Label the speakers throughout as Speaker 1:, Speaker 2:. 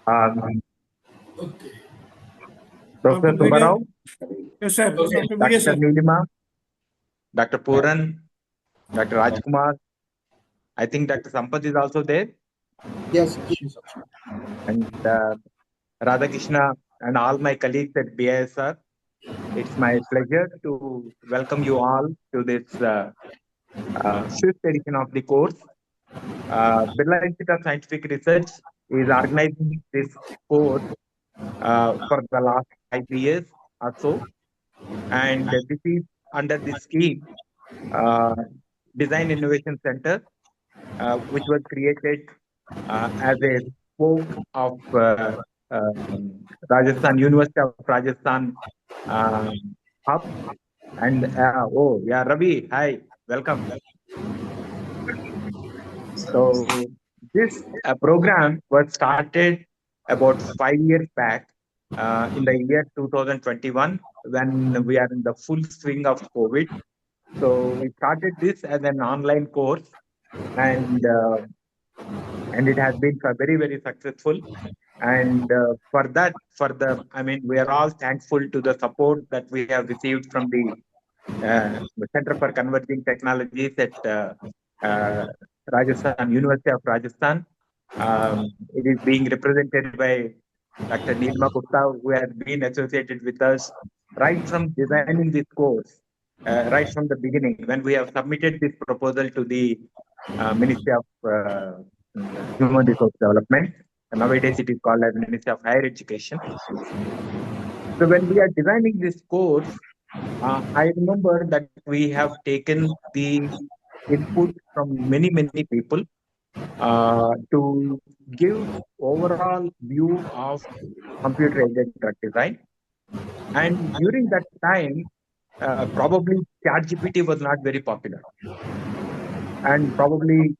Speaker 1: Um,
Speaker 2: Okay.
Speaker 1: Professor Subbarao,
Speaker 2: Yes, sir. Dr. Media,
Speaker 1: Dr.
Speaker 2: sir.
Speaker 1: Nilima, Dr. Puran, Dr. Rajkumar. I think Dr. Sampath is also there,
Speaker 2: Yes, she's also.
Speaker 1: and Radhakrishna and all my colleagues at BISR. It's my pleasure to welcome you all to this fifth edition of the course. Birla Institute of Scientific Research is organizing this course for the last 5 years or so, and this is under the scheme uh, Design Innovation Center, which was created as a spoke of Rajasthan University of Rajasthan hub. And oh yeah, Ravi, hi, welcome. So this program was started about 5 years back in the year 2021 when we are in the full swing of COVID. So we started this as an online course, and and it has been very successful. And I mean, we are all thankful to the support that we have received from the Center for Converging Technologies at uh, Rajasthan, University of Rajasthan. It is being represented by Dr. Nilma Gupta, who has been associated with us right from designing this course, right from the beginning, when we have submitted this proposal to the Ministry of Human Resource Development. And nowadays, it is called as Ministry of Higher Education. So when we are designing this course, I remember that we have taken the input from many people to give overall view of computer-aided drug design. And during that time, probably ChatGPT was not very popular. And probably,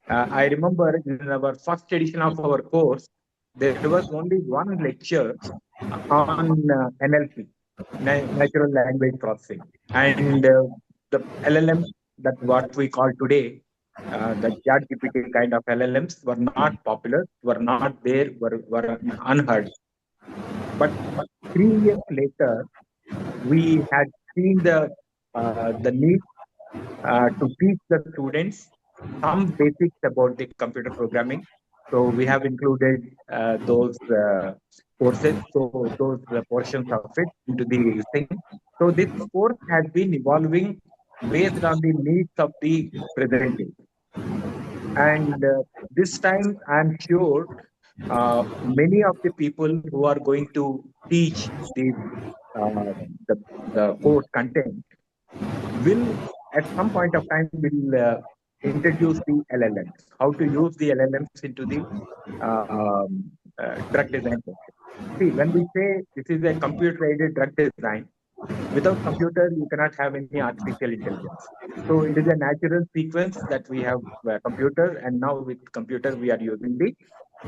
Speaker 1: I remember in our first edition of our course, there was only one lecture on NLP, natural language processing. And the LLM, that what we call today, the ChatGPT kind of LLMs were not popular, were not there, were unheard. But 3 years later, we had seen the need to teach the students some basics about the computer programming. So we have included those courses, so those portions of it into the thing. So this course has been evolving based on the needs of the present day. And this time, I'm sure many of the people who are going to teach uh, the, the course content will at some point of time will introduce the LLMs, how to use the LLMs into the drug design process. See, when we say this is a computer-aided drug design, without computer, you cannot have any artificial intelligence. So it is a natural sequence that we have computer, and now with computer, we are using the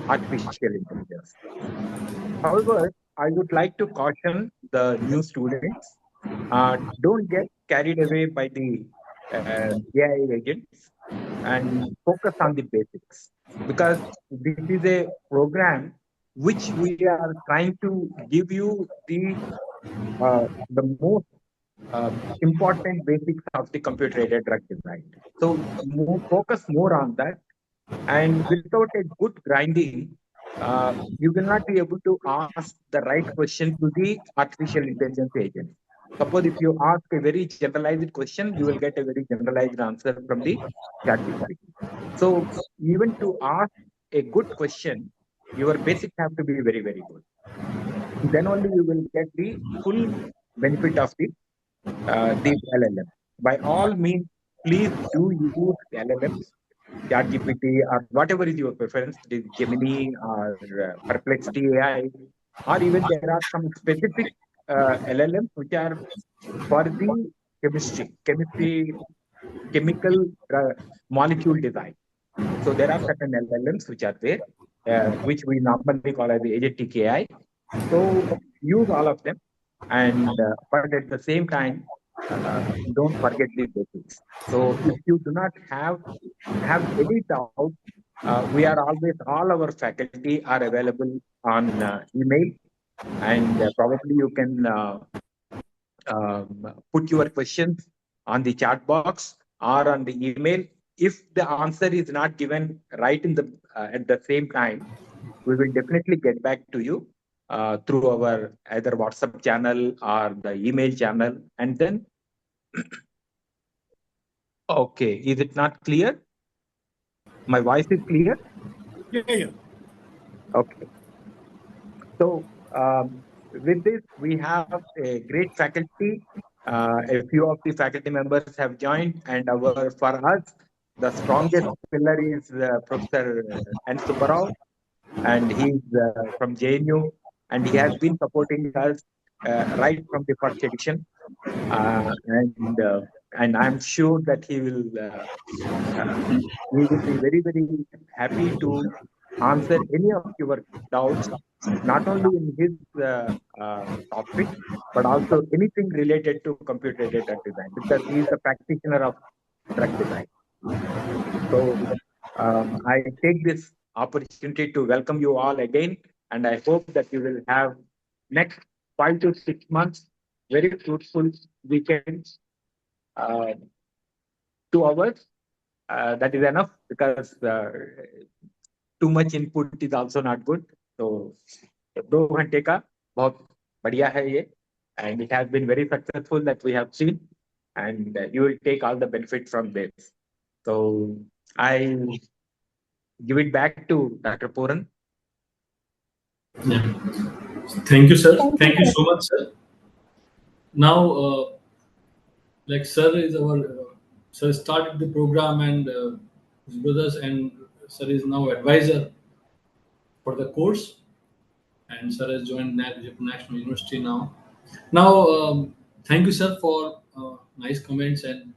Speaker 1: artificial intelligence. However, I would like to caution the new students, don't get carried away by the AI agents and focus on the basics, because this is a program which we are trying to give you the most important basics of the computer-aided drug design. So focus more on that, and without a good grinding, you will not be able to ask the right question to the artificial intelligence agent. Suppose if you ask a very generalized question, you will get a very generalized answer from the ChatGPT. So even to ask a good question, your basics have to be very good. Then only you will get the full benefit of these LLMs. By all means, please do use LLMs, ChatGPT, or whatever is your preference, it is Gemini or Perplexity AI, or even there are some specific LLMs which are for the chemical molecule design. So there are certain LLMs which are there, which we normally call as the agentic AI. So use all of them, and but at the same time, don't forget the basics. So if you do not have any doubt We are always, all our faculty are available on email, and probably you can put your questions on the chat box or on the email. If the answer is not given right in the at the same time, we will definitely get back to you through our either WhatsApp channel or the email channel. And then, okay, is it not clear? My voice is clear?
Speaker 2: Yeah.
Speaker 1: Okay. So, with this, we have a great faculty. A few of the faculty members have joined, and for us, the strongest pillar is Professor N. Subbarao, and he's from JNU, and he has been supporting us right from the first edition. Uh, and uh, and I'm sure that uh, he will be very, very happy to answer any of your doubts, not only in his topic, but also anything related to computer data design, because he is the practitioner of drug design. So I take this opportunity to welcome you all again, and I hope that you will have next 5 to 6 months very fruitful weekends. 2 hours, that is enough, because too much input is also not good. So 2 घंटे का बहुत बढ़िया है ये, and it has been very successful that we have seen, and you will take all the benefit from this. So I give it back to Dr. Puran.
Speaker 3: Yeah. Thank you, sir. Thank you so much, sir. Now, like sir is our sir started the program, and his brothers, and sir is now advisor for the course, and sir has joined National University now. Now, thank you, sir, for nice comments, and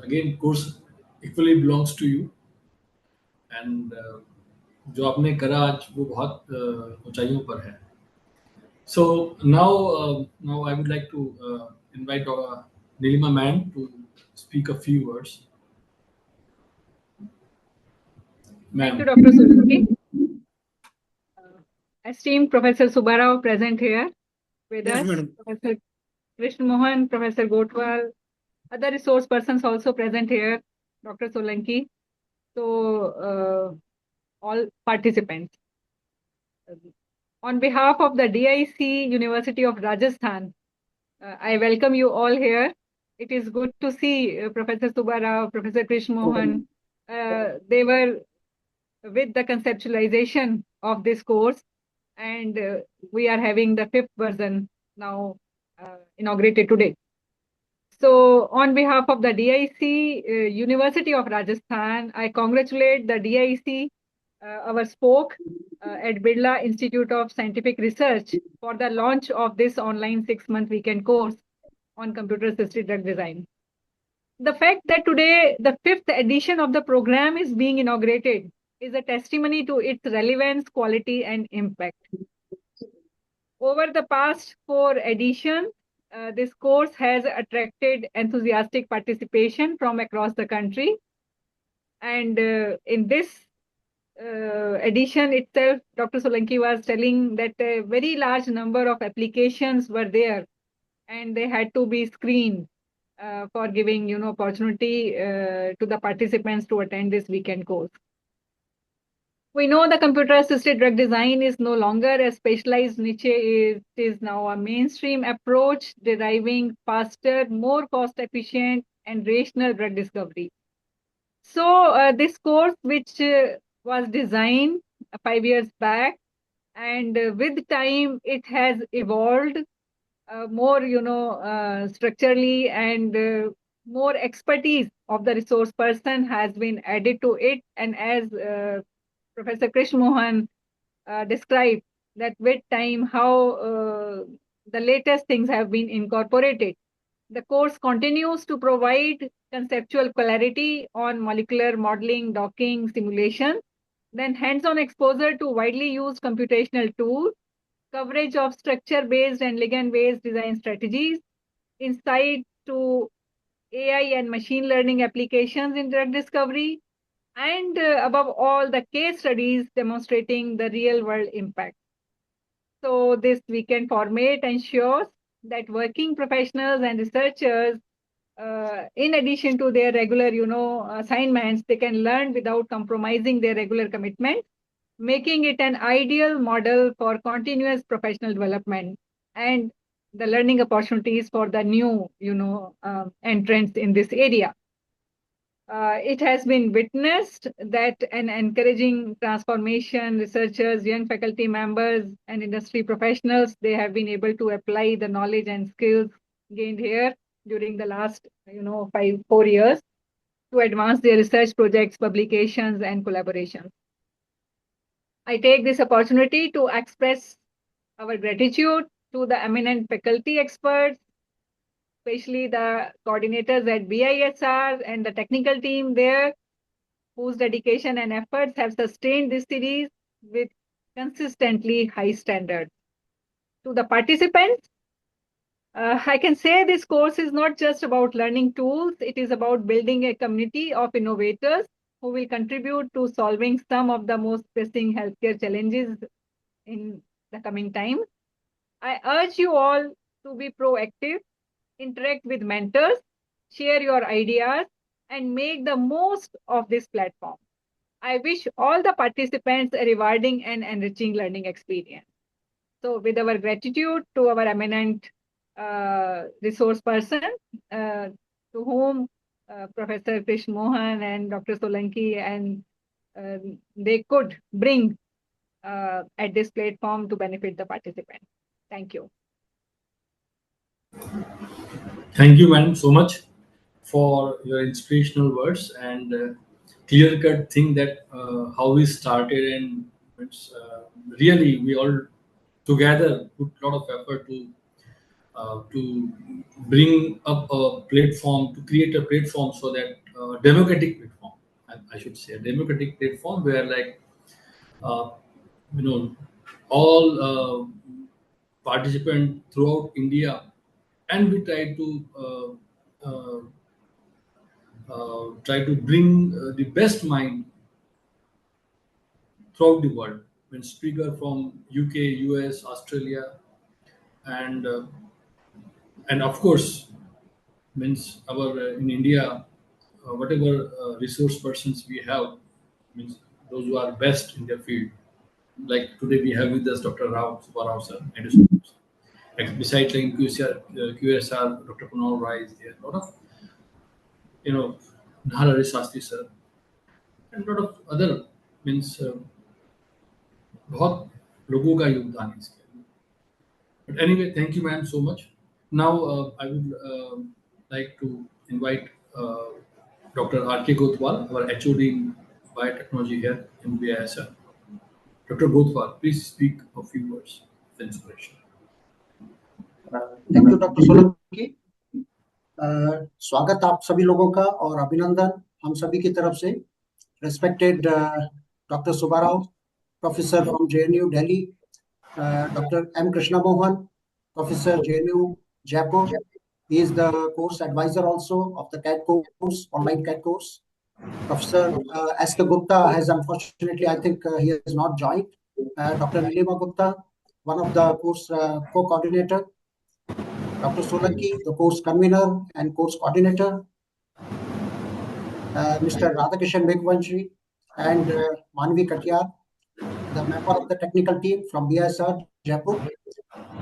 Speaker 3: again, course equally belongs to you, and जो आपने करा आज वो बहुत ऊंचाइयों पर है. So now I would like to invite Nilima ma'am to speak a few words.
Speaker 4: Thank you,
Speaker 3: Ma'am.
Speaker 4: Dr. Solanki. Esteemed Professor Subbarao present here with
Speaker 2: Yes,
Speaker 4: us,
Speaker 2: madam.
Speaker 4: Professor Krishna Mohan, Professor Gotwal, other resource persons also present here, Dr. Solanki. So, all participants. On behalf of the DIC University of Rajasthan, I welcome you all here. It is good to see Professor Subbarao, Professor Krishna Mohan. They were with the conceptualization of this course, and we are having the 5th version now inaugurated today. So on behalf of the DIC University of Rajasthan, I congratulate the DIC, our spoke at Birla Institute of Scientific Research, for the launch of this online 6-month weekend course on computer-assisted drug design. The fact that today the 5th edition of the program is being inaugurated is a testimony to its relevance, quality, and impact. Over the past 4 editions, this course has attracted enthusiastic participation from across the country. And in this edition itself, Dr. Solanki was telling that a very large number of applications were there, and they had to be screened for giving opportunity to the participants to attend this weekend course. We know the computer-assisted drug design is no longer a specialized niche. It is now a mainstream approach deriving faster, more cost-efficient, and rational drug discovery. So this course, which was designed 5 years back, and with time it has evolved more, structurally, and more expertise of the resource person has been added to it. And as Professor Krishna Mohan described, that with time how the latest things have been incorporated. The course continues to provide conceptual clarity on molecular modeling, docking, simulation, then hands-on exposure to widely used computational tools, coverage of structure-based and ligand-based design strategies, insight to AI and machine learning applications in drug discovery, and above all, the case studies demonstrating the real world impact. So this weekend format ensures that working professionals and researchers, in addition to their regular, assignments, they can learn without compromising their regular commitment, making it an ideal model for continuous professional development and the learning opportunities for the new, entrants in this area. It has been witnessed that an encouraging transformation, researchers, young faculty members, and industry professionals, they have been able to apply the knowledge and skills gained here during the last, 4 years to advance their research projects, publications, and collaborations. I take this opportunity to express our gratitude to the eminent faculty experts, especially the coordinators at BISR and the technical team there, whose dedication and efforts have sustained this series with consistently high standards. To the participants, I can say this course is not just about learning tools, it is about building a community of innovators who will contribute to solving some of the most pressing healthcare challenges in the coming time. I urge you all to be proactive, interact with mentors, share your ideas, and make the most of this platform. I wish all the participants a rewarding and enriching learning experience. So with our gratitude to our eminent resource person, to whom Professor Krish Mohan and Dr. Solanki and they could bring at this platform to benefit the participants. Thank you.
Speaker 3: Thank you, madam, so much for your inspirational words and clear-cut thing that how we started, and it's really we all together put a lot of effort to bring up a platform, to create a platform so that democratic platform, I should say, a democratic platform where like uh, you know all participants throughout India, and we try to bring the best mind throughout the world. When speaker from UK, US, Australia, and uh, and of course means our in India, whatever resource persons we have, means those who are best in their field. Like today we have with us Dr. Rao Subarao sir, besides like QSR, Dr. Kunal Rai is there. A lot of Nahara Sastri sir, and a lot of other means बहुत लोगों का योगदान है इसके. But anyway, thank you, ma'am, so much. Now, I would like to invite Dr. R.K. Gotwal, our HOD in Biotechnology here in BISR. Dr. Gotwal, please speak a few words of inspiration.
Speaker 2: Thank you doctor Solanki. स्वागत आप सभी लोगों का और अभिनंदन हम सभी की तरफ से. Respected Dr. Subbarao, Professor from JNU Delhi, Dr. M. Krishna Mohan, Professor JNU Jaipur. He is the course advisor also of the CADD course, online CADD course. Professor S.K. Gupta has unfortunately, I think he has not joined. Dr. Nilima Gupta, one of the course co-coordinator. Dr. Solanki, the course convener and course coordinator. Mr. Radhakishan Meghvanshi and Manvi Katiyar, the member of the technical team from BISR Jaipur.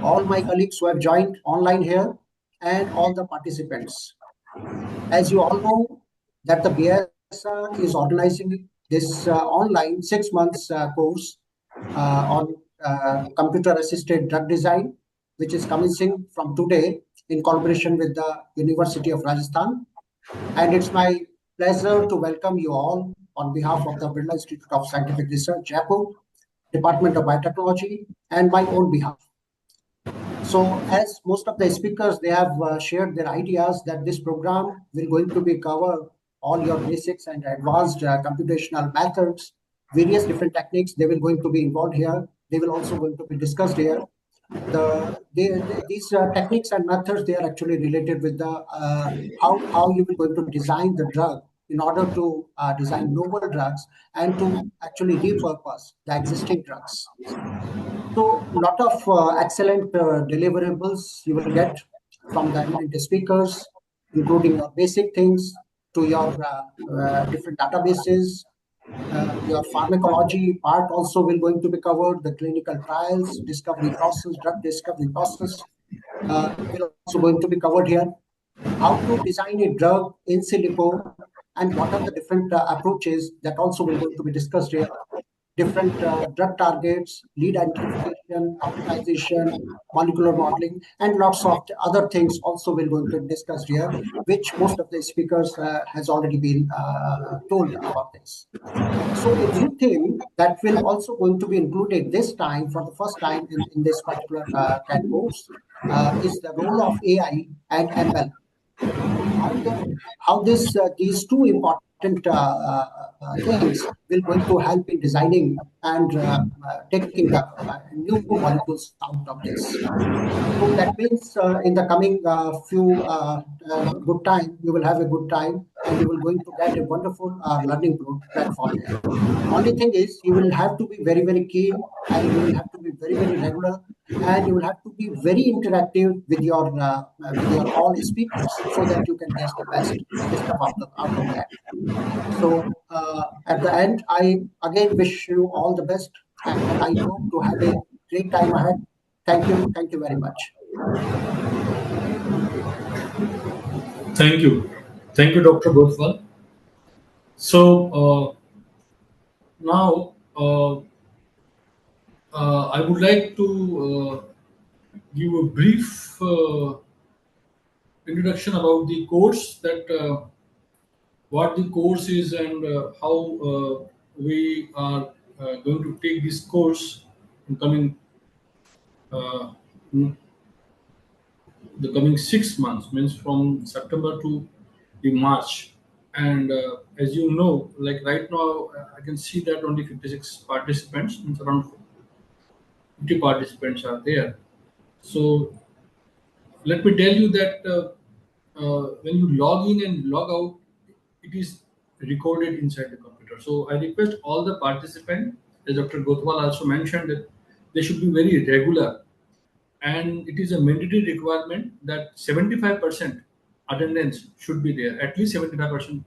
Speaker 2: All my colleagues who have joined online here and all the participants. As you all know, that the BISR is organizing this online 6 months course on computer-assisted drug design, which is commencing from today in collaboration with the University of Rajasthan. And it's my pleasure to welcome you all on behalf of the Birla Institute of Scientific Research, Jaipur, Department of Biotechnology, and my own behalf. So as most of the speakers, they have shared their ideas that this program will going to be cover all your basics and advanced computational methods, various different techniques. They will going to be involved here. They will also going to be discussed here. These techniques and methods, they are actually related with the how you will going to design the drug in order to design novel drugs and to actually repurpose the existing drugs. So, a lot of excellent deliverables you will get from the eminent speakers, including your basic things to your different databases. Your pharmacology part also will going to be covered. The clinical trials, discovery process, drug discovery process will also going to be covered here. How to design a drug in silico and what are the different approaches that also will going to be discussed here. Different drug targets, lead identification, optimization, molecular modeling, and lots of other things also will going to be discussed here, which most of the speakers has already been told about this. So a new thing that will also going to be included this time for the first time in this particular CADD course is the role of AI and ML. How this these two important things will going to help in designing and taking the new molecules out of this. So that means in the coming few good time, you will have a good time and you will going to get a wonderful learning platform there. Only thing is you will have to be very, very keen and you will have to be very, very regular and you will have to be very interactive with your all speakers so that you can get the best stuff out of that. So at the end, I again wish you all the best and I hope to have a great time ahead. Thank you. Thank you very much.
Speaker 3: Thank you. Thank you, Dr. Gotwal. So now I would like to give a brief introduction about the course, that what the course is and how we are going to take this course in coming uh, in the coming 6 months, means from September to the March. And as you know, like right now, I can see that only 56 participants, means around 50 participants are there. So let me tell you that when you log in and log out, it is recorded inside the computer. So I request all the participants, as Dr. Gotwal also mentioned, that they should be very regular, and it is a mandatory requirement that 75% attendance should be there. At least 75%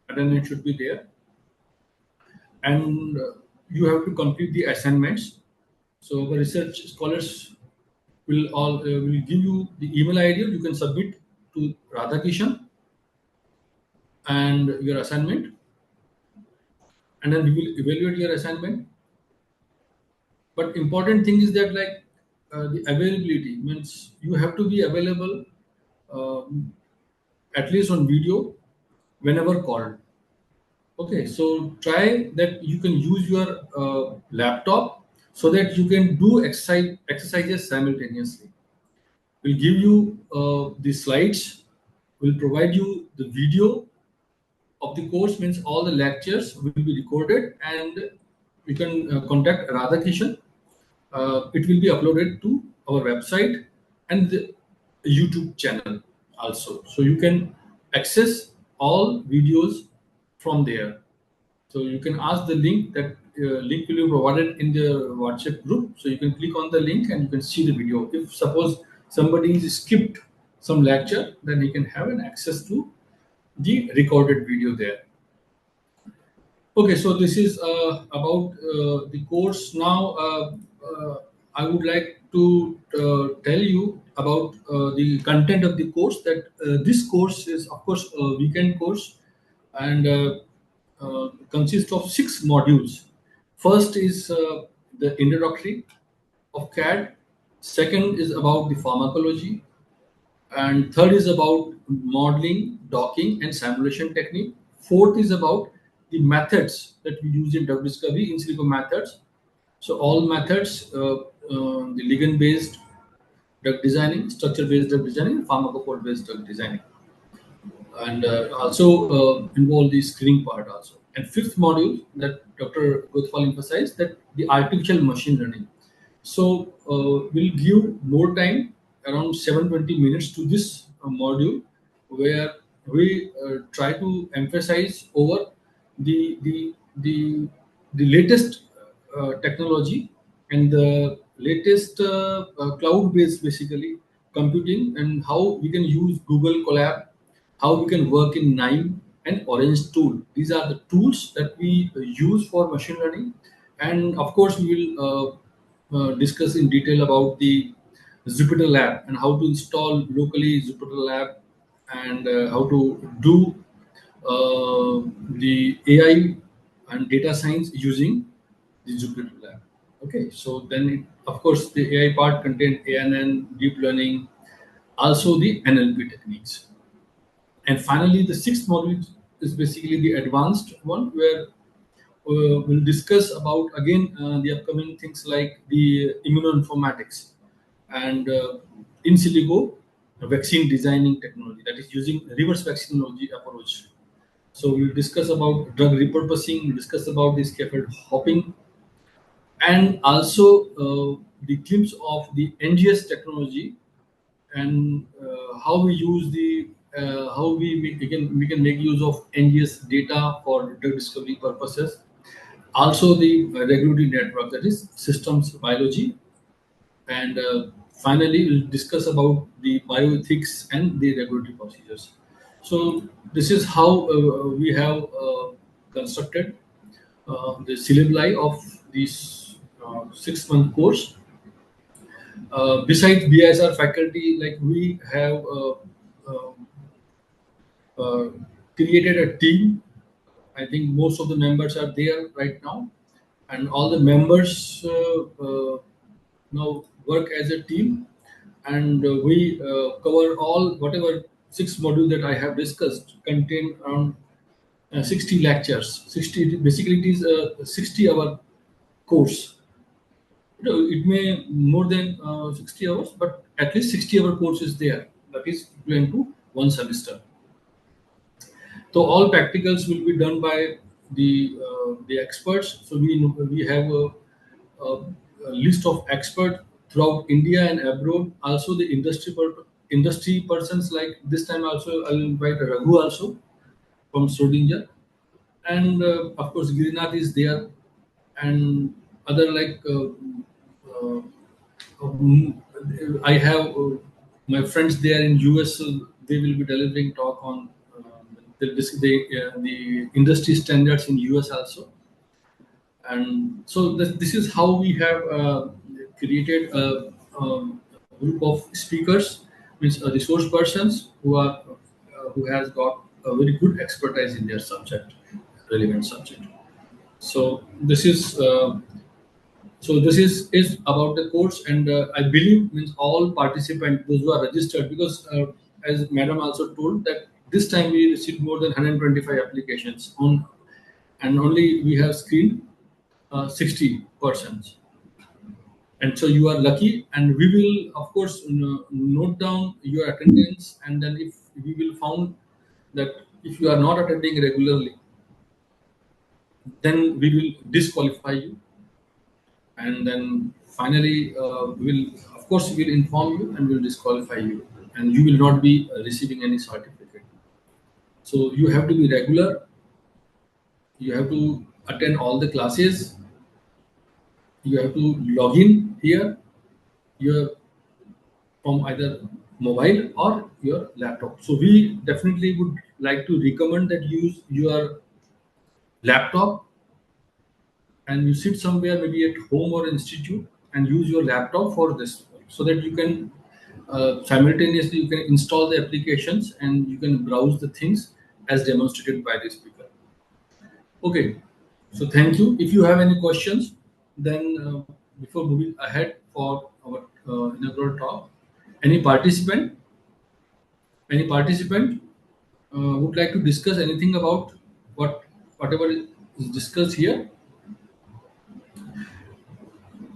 Speaker 3: attendance should be there, and you have to complete the assignments. So the research scholars will give you the email ID. You can submit to Radhakishan and your assignment, and then we will evaluate your assignment. But important thing is that, like, the availability means you have to be available at least on video whenever called. Okay, so try that you can use your laptop so that you can do exercises simultaneously. We'll give you the slides. We'll provide you the video of the course, means all the lectures will be recorded, and you can contact Radhakishan. It will be uploaded to our website and the YouTube channel also. So you can access all videos from there. So you can ask the link, that link will be provided in the WhatsApp group. So you can click on the link and you can see the video. If suppose somebody skipped some lecture, then he can have an access to the recorded video there. Okay, so this is about the course. Now, I would like to tell you about the content of the course. That this course is, of course, a weekend course, and consists of 6 modules. First is the introductory of CAD. Second is about the pharmacology, and third is about modeling, docking, and simulation technique. Fourth is about the methods that we use in drug discovery, in silico methods. So all methods, the ligand-based drug designing, structure-based drug designing, pharmacophore-based drug designing, and also involve the screening part also. And fifth module that Dr. Gotwal emphasized, that the artificial machine learning. So we'll give more time, around 720 minutes to this module, where we try to emphasize over the the the, the latest technology and the latest cloud-based basically computing, and how we can use Google Colab, how we can work in Nine and Orange tool. These are the tools that we use for machine learning, and of course we will discuss in detail about the Jupyter Lab and how to install locally Jupyter Lab, and how to do the AI and data science using the Jupyter Lab. Okay, so then of course the AI part contains ANN, deep learning, also the NLP techniques. And finally, the sixth module is basically the advanced one, where we'll discuss about again the upcoming things like the immunoinformatics and in silico vaccine designing technology, that is using reverse vaccinology approach. So we'll discuss about drug repurposing, we'll discuss about the scaffold hopping, and also the glimpse of the NGS technology, and how we use the how we can make use of NGS data for drug discovery purposes. Also the regulatory network, that is systems biology, and finally we'll discuss about the bioethics and the regulatory procedures. So this is how we have constructed the syllabi of this 6-month course. Besides BISR faculty, like we have uh, uh, created a team. I think most of the members are there right now, and all the members now work as a team, and we cover all whatever 6 modules that I have discussed contain around 60 lectures. 60 basically it is a 60-hour course. It may more than 60 hours, but at least 60-hour course is there. That is equivalent to 1 semester. So all practicals will be done by the experts. So we have a list of experts throughout India and abroad. Also the industry persons, like this time also I will invite Raghu also from Schrodinger, and of course Girinath is there, and other like uh, um, I have my friends there in US. So they will be delivering talk on the industry standards in US also, and so this is how we have created a group of speakers, means resource persons who are who has got a very good expertise in their subject, relevant subject. So this is about the course, and I believe means all participants, those who are registered, because as Madam also told that this time we received more than 125 applications on, and only we have screened 60 persons, and so you are lucky, and we will of course note down your attendance, and then if we will found that if you are not attending regularly, then we will disqualify you, and then finally we'll of course we'll inform you and we'll disqualify you, and you will not be receiving any certificate. So you have to be regular, you have to attend all the classes, you have to log in here, your from either mobile or your laptop. So we definitely would like to recommend that you use your laptop, and you sit somewhere maybe at home or institute and use your laptop for this, so that you can simultaneously you can install the applications and you can browse the things as demonstrated by the speaker. Okay, so thank you. If you have any questions, then before moving ahead for our inaugural talk, any participant any participant would like to discuss anything about whatever is discussed here?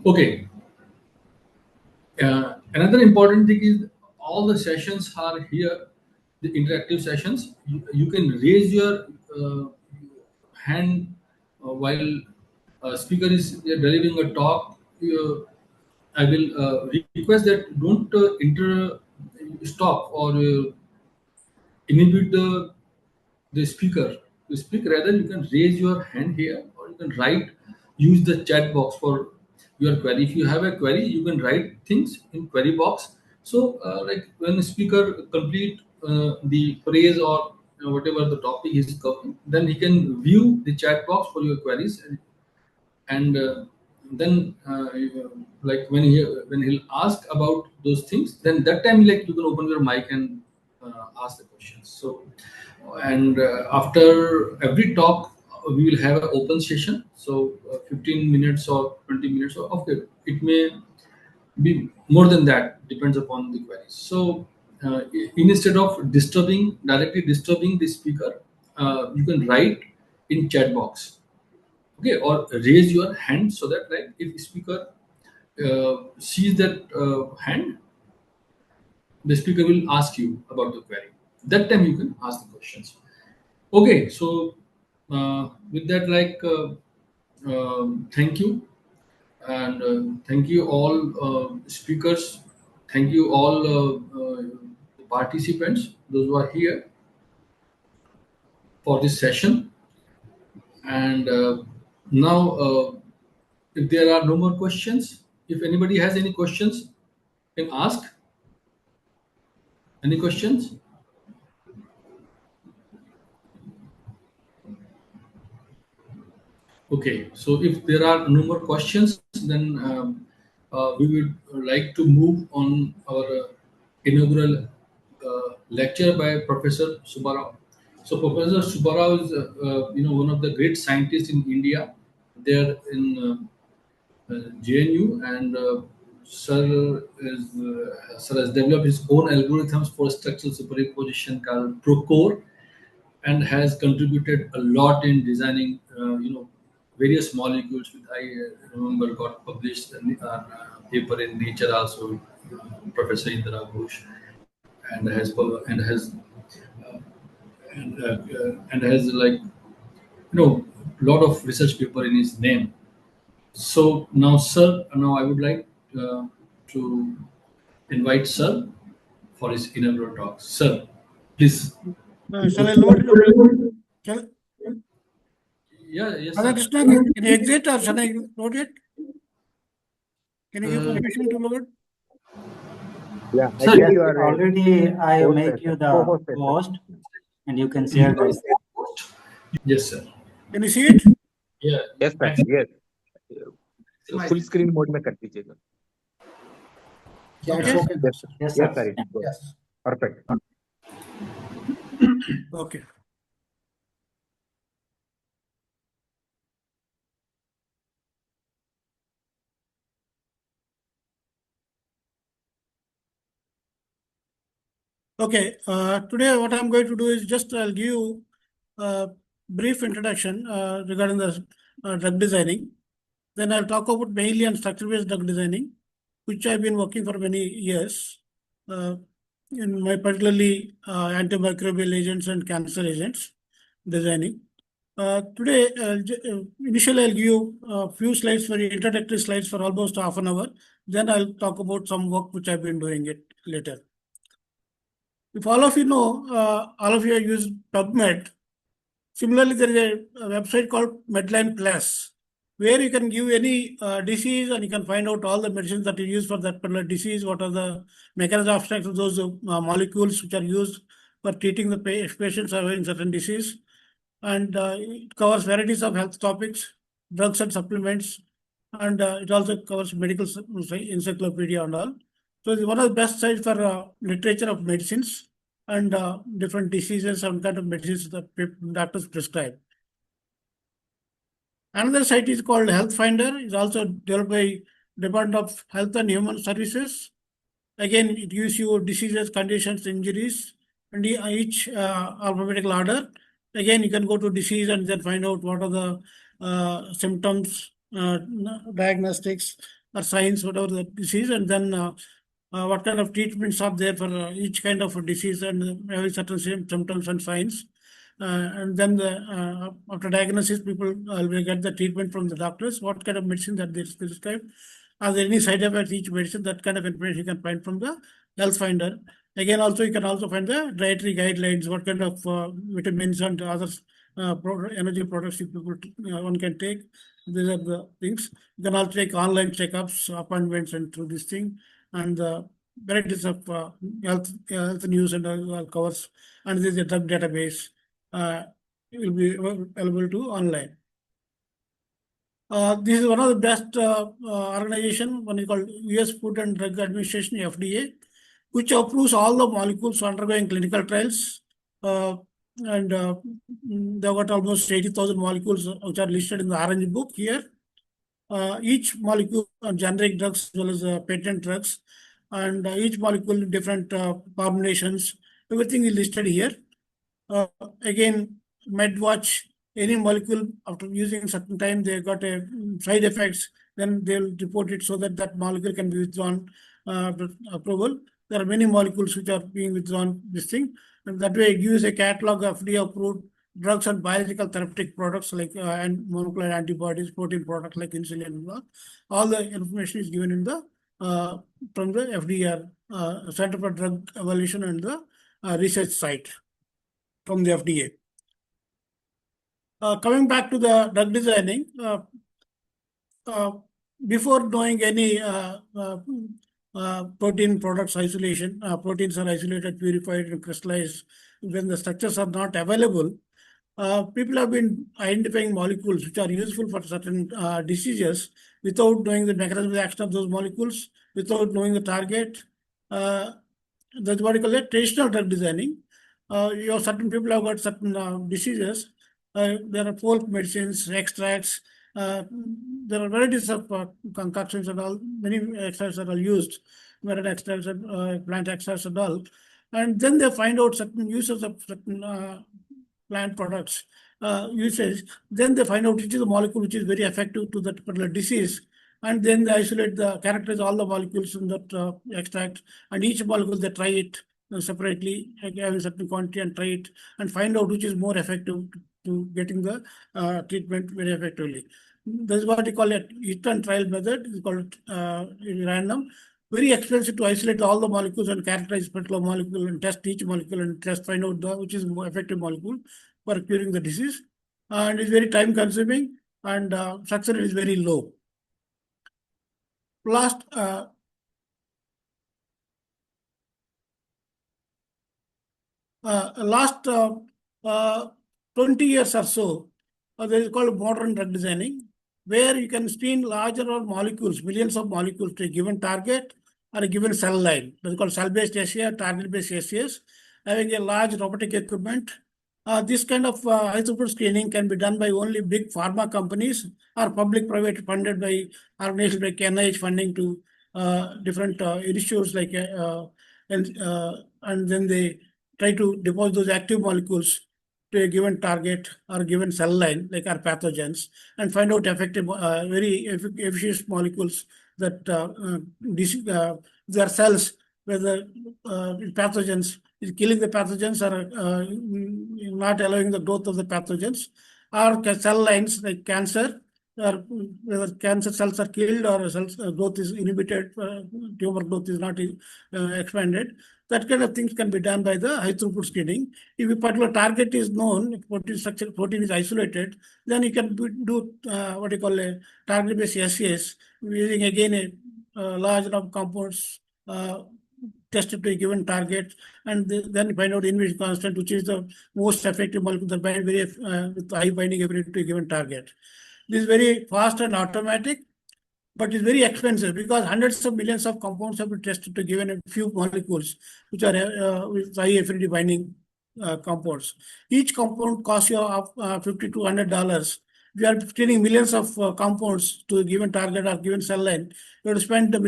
Speaker 3: Okay. Another important thing is all the sessions are here, the interactive sessions. You can raise your hand while a speaker is delivering a talk. I will request that don't stop or inhibit the speaker to speak. Rather, you can raise your hand here, or you can write, use the chat box for your query. If you have a query, you can write things in query box. So like when the speaker complete the phrase or whatever the topic is covering, then he can view the chat box for your queries, and then like when he'll ask about those things, then that time like you can open your mic and ask the questions. So and after every talk we will have an open session. So 15 minutes or 20 minutes, or okay, it may be more than that, depends upon the queries. So instead of directly disturbing the speaker, you can write in chat box, okay, or raise your hand, so that like if speaker sees that hand, the speaker will ask you about the query. That time you can ask the questions. Okay, so with that, like thank you, and thank you all speakers, thank you all participants, those who are here for this session. And now if there are no more questions, if anybody has any questions, can ask. Any questions? Okay, so if there are no more questions, then we would like to move on our inaugural lecture by Professor Subbarao. So Professor Subbarao is, one of the great scientists in India, there in JNU, and Sir has developed his own algorithms for structural superposition called ProCore, and has contributed a lot in designing, various molecules. With I remember got published a paper in Nature also, Professor Indira Ghosh, and has like lot of research paper in his name. So now, sir, now I would like to invite sir for his inaugural talk. Sir, please.
Speaker 2: Shall I load it?
Speaker 3: Yeah, yes,
Speaker 2: Other
Speaker 3: sir.
Speaker 2: Krishna, can you exit or shall I load it? Can you give permission to load?
Speaker 1: Yeah, I
Speaker 3: Sir,
Speaker 1: think you are
Speaker 5: already I
Speaker 1: host
Speaker 5: make
Speaker 1: as
Speaker 5: you
Speaker 1: a
Speaker 5: the
Speaker 1: co-host as a-
Speaker 5: host, and you can share the screen.
Speaker 3: Yes, sir.
Speaker 2: Can you see it?
Speaker 3: Yeah.
Speaker 1: Yes, sir. Yes. Full screen mode में कर दीजिएगा.
Speaker 2: Yeah, it's okay.
Speaker 1: Yes,
Speaker 5: Yes,
Speaker 1: yes,
Speaker 5: sir.
Speaker 1: sir. It's good.
Speaker 2: Yes.
Speaker 1: Perfect.
Speaker 2: Okay. Okay, today what I'm going to do is just I'll give you a brief introduction regarding the drug designing. Then I'll talk about mainly on structure-based drug designing, which I've been working for many years in my particularly antimicrobial agents and cancer agents designing. Today, initially I'll give you a few slides, very introductory slides for almost half an hour. Then I'll talk about some work which I've been doing it later. If all of you know, all of you have used PubMed. Similarly, there is a website called Medline Plus, where you can give any disease and you can find out all the medicines that you use for that particular disease, what are the mechanism of action of those molecules which are used for treating the patients having certain disease. And it covers varieties of health topics, drugs and supplements, and it also covers medical encyclopedia and all. So it's one of the best sites for literature of medicines and different diseases and kind of medicines that doctors prescribe. Another site is called Health Finder. It's also developed by Department of Health and Human Services. Again, it gives you diseases, conditions, injuries, and each alphabetical order. Again, you can go to disease and then find out what are the symptoms, diagnostics, or signs, whatever the disease, and then what kind of treatments are there for each kind of a disease and having certain symptoms and signs. And then after diagnosis, people will get the treatment from the doctors, what kind of medicine that they prescribe. Are there any side effects each medicine? That kind of information you can find from the Health Finder.
Speaker 6: Again, also you can also find the dietary guidelines, what kind of vitamins and other energy products people one can take. These are the things. You can also take online checkups, appointments, and through this thing, and varieties of health news and covers. And this is a drug database. Will be available to online. This is one of the best organization, one is called US Food and Drug Administration, FDA, which approves all the molecules undergoing clinical trials. And they've got almost 80,000 molecules which are listed in the Orange Book here. Each molecule are generic drugs as well as patent drugs, and each molecule different formulations. Everything is listed here. Again, MedWatch, any molecule after using certain time, they got a side effects, then they'll report it so that that molecule can be withdrawn approval. There are many molecules which are being withdrawn this thing, and that way it gives a catalog of FDA approved drugs and biological therapeutic products like and monoclonal antibodies, protein products like insulin and all the information is given in the from the FDR Center for Drug Evaluation and the research site from the FDA. Coming back to the drug designing, before doing any protein products isolation, proteins are isolated, purified, and crystallized when the structures are not available. People have been identifying molecules which are useful for certain diseases without knowing the mechanism of action of those molecules, without knowing the target. That's what we call it traditional drug designing. Certain people have got certain diseases. There are folk medicines, extracts. There are varieties of concoctions and all. Many extracts are all used, mineral extracts and plant extracts and all. And then they find out certain uses of certain plant products usage. Then they find out which is the molecule which is very effective to that particular disease. And then they isolate characterize all the molecules in that extract, and each molecule they try it separately, having certain quantity, and try it and find out which is more effective to getting the treatment very effectively. This is what we call it hit and trial method. It's called random. Very expensive to isolate all the molecules and characterize particular molecule and test each molecule and find out which is more effective molecule for curing the disease. And it's very time consuming, and success rate is very low. Last 20 years or so, there is called modern drug designing, where you can screen larger molecules, millions of molecules to a given target or a given cell line. That's called cell-based SAR, target-based SAs, having a large robotic equipment. This kind of high throughput screening can be done by only big pharma companies or public-private funded by organizations like NIH funding to different institutes like and then they try to deposit those active molecules to a given target or given cell line, like our pathogens, and find out effective, very efficient molecules that their cells, whether pathogens is killing the pathogens or not allowing the growth of the pathogens, or cell lines like cancer, or whether cancer cells are killed or cells growth is inhibited, tumor growth is not expanded. That kind of things can be done by the high throughput screening. If a particular target is known, if protein structure, protein is isolated, then you can do what you call a target-based SAs, using again a large number of compounds tested to a given target, and then find out inhibition constant, which is the most effective molecule that bind very with high binding ability to a given target. This is very fast and automatic, but it's very expensive because hundreds of millions of compounds have been tested to given a few molecules which are with high affinity binding compounds. Each compound costs you $50 to $100. We are screening millions of compounds to a given target or given cell line. You have to spend the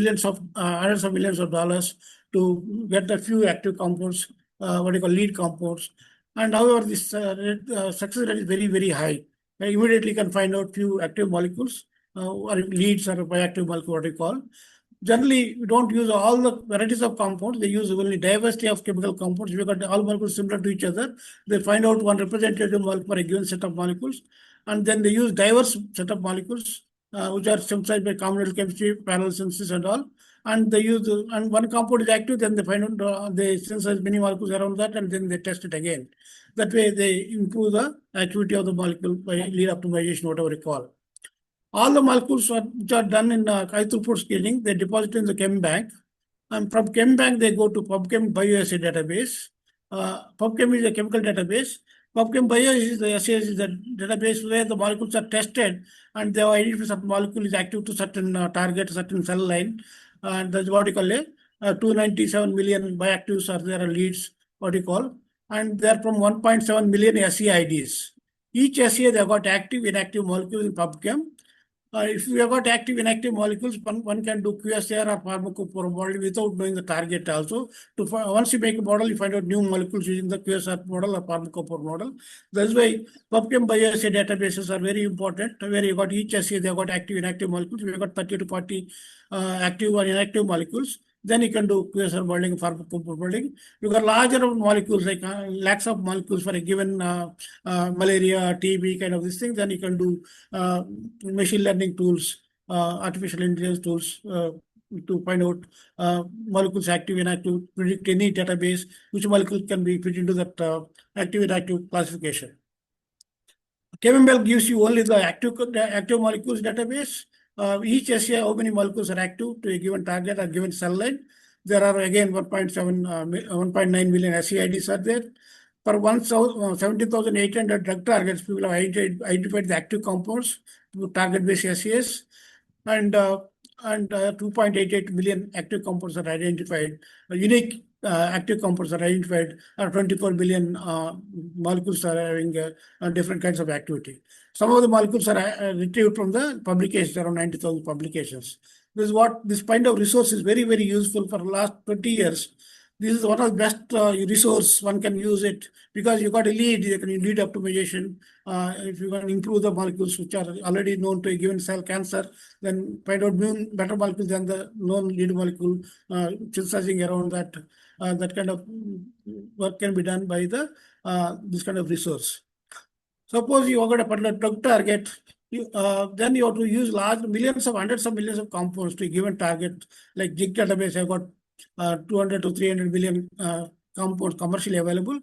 Speaker 6: hundreds of millions of dollars to get a few active compounds, what you call lead compounds. And however, this success rate is very, very high. Immediately can find out few active molecules or leads or bioactive molecule, what we call. Generally, we don't use all the varieties of compounds. They use only diversity of chemical compounds. We got all molecules similar to each other. They find out one representative molecule for a given set of molecules, and then they use diverse set of molecules which are synthesized by combinatorial chemistry, parallel synthesis and all. And they use, and one compound is active, then they find out, they synthesize many molecules around that, and then they test it again. That way they improve the activity of the molecule by lead optimization, whatever you call. All the molecules which are done in high throughput screening, they deposit in the chem bank. And from chem bank, they go to PubChem bioassay database. PubChem is a chemical database. PubChem bioassay is the database where the molecules are tested and they identify certain molecule is active to certain target, certain cell line. And that's what you call a 297 million bioactives are there, leads, what you call. And they're from 1.7 million SEIDs. Each SEA, they got active, inactive molecules in PubChem. If you have got active, inactive molecules, one can do QSAR or pharmacophore model without knowing the target also. Once you make a model, you find out new molecules using the QSAR model or pharmacophore model. That's why PubChem bioassay databases are very important, where you got each assay, they have got active, inactive molecules. We have got 30 to 40 active or inactive molecules. Then you can do QSAR modeling, pharmacophore modeling. You got larger molecules, like lakhs of molecules for a given malaria, TB kind of this thing. Then you can do machine learning tools, artificial intelligence tools to find out molecules active, inactive, predict any database, which molecule can be fit into that active, inactive classification. KML gives you only the active molecules database. Each SEA, how many molecules are active to a given target or given cell line. There are again 1.9 million SEIDs are there. For 17,800 drug targets, people have identified the active compounds to target-based SEAs, and 2.88 million active compounds are identified. Unique active compounds are identified, 24 billion molecules are having different kinds of activity. Some of the molecules are retrieved from the publications, around 90,000 publications. This kind of resource is very, very useful for the last 20 years. This is one of the best resource. One can use it because you got a lead, you can lead optimization. If you can improve the molecules which are already known to a given cell cancer, then find out better molecules than the known lead molecule, synthesizing around that. That kind of work can be done by the this kind of resource. Suppose you have got a particular drug target, then you have to use hundreds of millions of compounds to a given target. Like JIG database, I've got 200 to 300 billion compounds commercially available.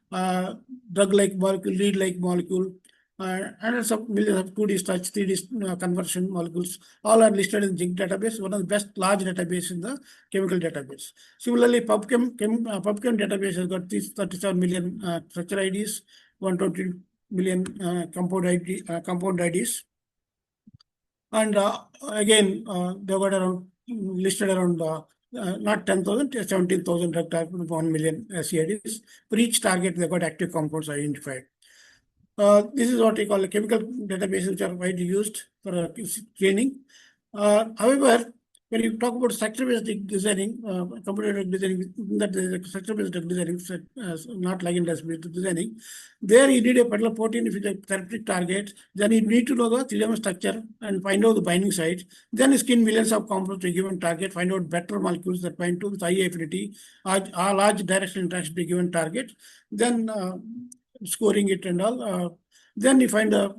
Speaker 6: Drug-like molecule, lead-like molecule, hundreds of millions of 2D touch, 3D conversion molecules, all are listed in JIG database, one of the best large database in the chemical database. Similarly, PubChem database has got these 37 million structure IDs, 120 million compound IDs. And again, they got around listed around not 10,000, 17,000 drug targets, 1 million CIDs. For each target, they got active compounds identified. This is what we call a chemical database, which are widely used for screening. However, when you talk about structure-based designing, computer designing, that is structure-based designing, not ligand-based designing, there you need a particular protein if it's a therapeutic target. Then you need to know the 3D structure and find out the binding sites. Then you screen millions of compounds to a given target, find out better molecules that bind to with high affinity, large directional interaction to a given target. Then scoring it and all. Then you find the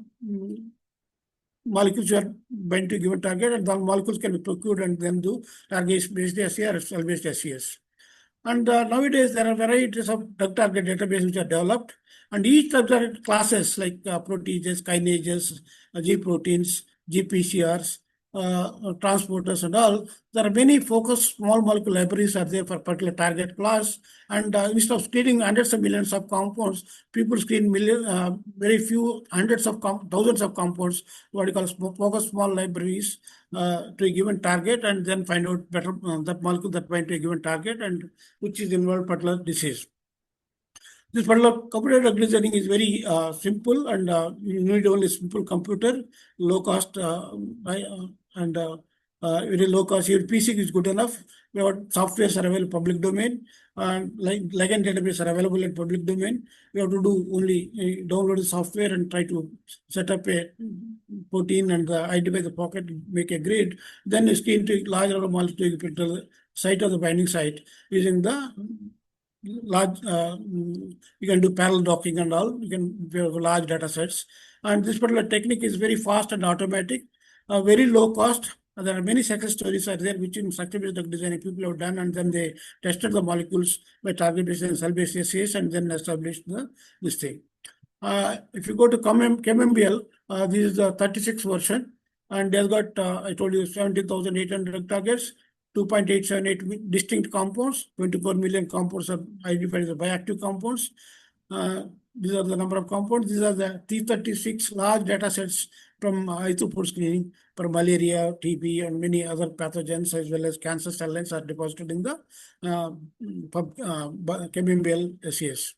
Speaker 6: molecules are bind to a given target, and the molecules can be procured and then do target-based assay or cell-based assays. And nowadays, there are varieties of drug target databases which are developed, and each drug target classes like proteases, kinases, G proteins, GPCRs, transporters and all. There are many focused small molecule libraries are there for particular target class. And instead of screening hundreds of millions of compounds, people screen very few thousands of compounds, what you call focused small libraries to a given target, and then find out better that molecule that bind to a given target and which is involved particular disease. This particular computer drug designing is very simple, and you need only a simple computer, low cost, and very low cost. Your PC is good enough. Your softwares are available in public domain, and ligand database are available in public domain. You have to do only download the software and try to set up a protein and identify the pocket, make a grid. Then you screen to larger molecule to the site of the binding site using the large, you can do parallel docking and all. You can have large data sets, and this particular technique is very fast and automatic. very low cost. There are many success stories are there which in structure-based drug design people have done, and then they tested the molecules by target-based and cell-based assays and then established this thing. If you go to ChemMBL, this is the 36 version, and they've got, I told you, 17,800 drug targets, 2.878 distinct compounds, 24 million compounds are identified as bioactive compounds. These are the number of compounds. These are the 336 large data sets from high-throughput screening for malaria, TB, and many other pathogens, as well as cancer cell lines are deposited in the ChemMBL SES.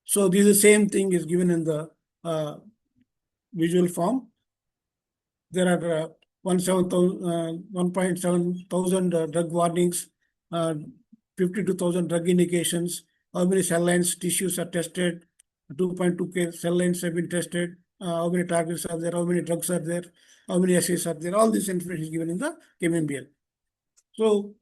Speaker 6: So this is the same thing is given in the visual form. There are 1.7 thousand drug warnings, 52,000 drug indications, how many cell lines, tissues are tested, 2.2K cell lines have been tested, how many targets are there, how many drugs are there, how many assays are there. All this information is given in the ChemMBL. So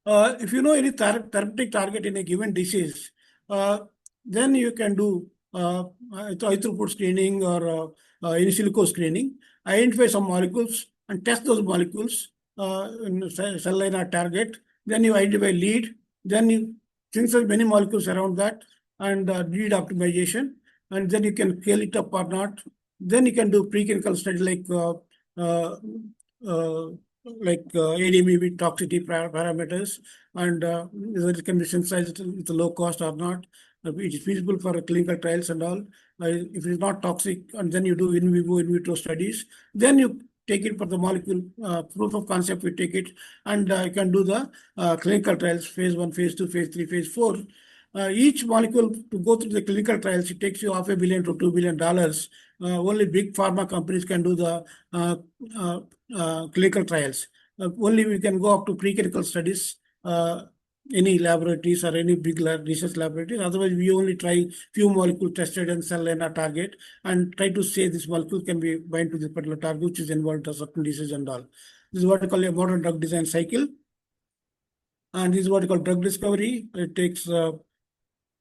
Speaker 6: if you know any therapeutic target in a given disease, then you can do high-throughput screening or in silico screening, identify some molecules and test those molecules in cell line or target. Then you identify lead. Then you since there are many molecules around that and lead optimization, and then you can scale it up or not. Then you can do preclinical study like ADME toxicity parameters, and whether it can be synthesized with low cost or not. It is feasible for clinical trials and all. If it is not toxic, and then you do in vivo, in vitro studies, then you take it for the molecule proof of concept. We take it, and you can do the clinical trials, phase 1, phase 2, phase 3, phase 4. Each molecule to go through the clinical trials, it takes you $500 million to $2 billion. Only big pharma companies can do the clinical trials. Only we can go up to preclinical studies, any laboratories or any big research laboratories. Otherwise, we only try few molecules tested and cell line a target and try to say this molecule can be bind to this particular target, which is involved in certain disease and all. This is what we call a modern drug design cycle. And this is what we call drug discovery. It takes 2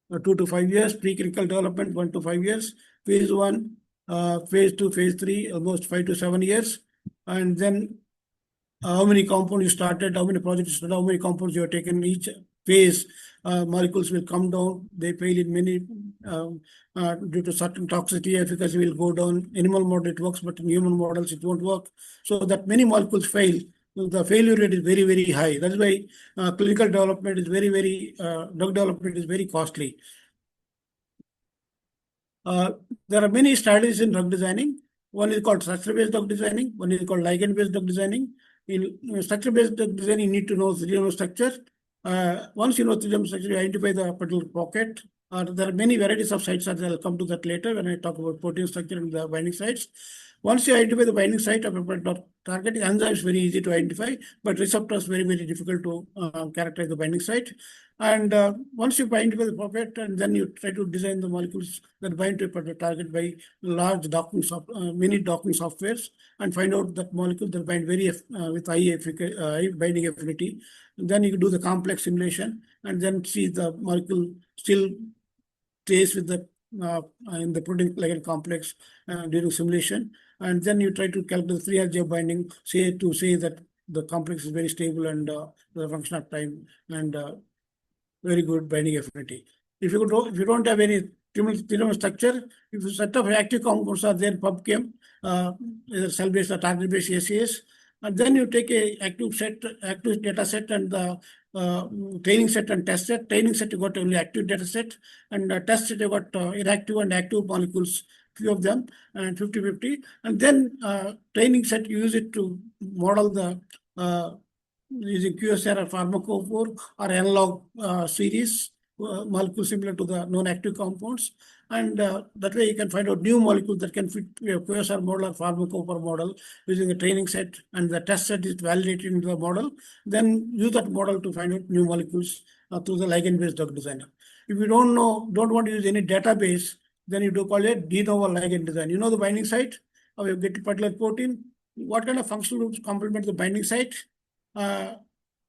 Speaker 6: to 5 years, preclinical development 1 to 5 years, phase 1, phase 2, phase 3, almost 5 to 7 years, and then how many compounds you started, how many projects you started, how many compounds you have taken. Each phase, molecules will come down. They fail in many due to certain toxicity, efficacy will go down. Animal model it works, but in human models it won't work. So that many molecules fail. The failure rate is very, very high. That's why clinical development is very, drug development is very costly. There are many strategies in drug designing. One is called structure-based drug designing. One is called ligand-based drug designing. In structure-based drug design, you need to know 3D structure. Once you know 3D structure, you identify the particular pocket. There are many varieties of sites, and I'll come to that later when I talk about protein structure and the binding sites. Once you identify the binding site of a particular target, enzyme is very easy to identify, but receptors very, very difficult to characterize the binding site. And once you identify the pocket, and then you try to design the molecules that bind to a particular target by large docking many docking softwares, and find out that molecule that bind very with high binding affinity. And then you do the complex simulation, and then see the molecule still stays with the in the protein ligand complex during simulation, and then you try to calculate the 3RJ binding, say that the complex is very stable and the function of time and very good binding affinity. If you don't have any thermal structure, if a set of active compounds are there, PubChem, either cell-based or target-based assays, and then you take a active data set and the training set and test set. Training set, you got only active data set, and test set, you got inactive and active molecules, few of them, and 50-50. And then training set, you use it to model the using QSR or pharmacophore or analog series molecules similar to the known active compounds. And that way you can find out new molecules that can fit a QSR model or pharmacophore model using a training set, and the test set is validated into the model. Then use that model to find out new molecules through the ligand-based drug designer. If you don't want to use any database, then you do call it de novo ligand design. You know the binding site, or you get a particular protein. What kind of functional groups complement the binding site?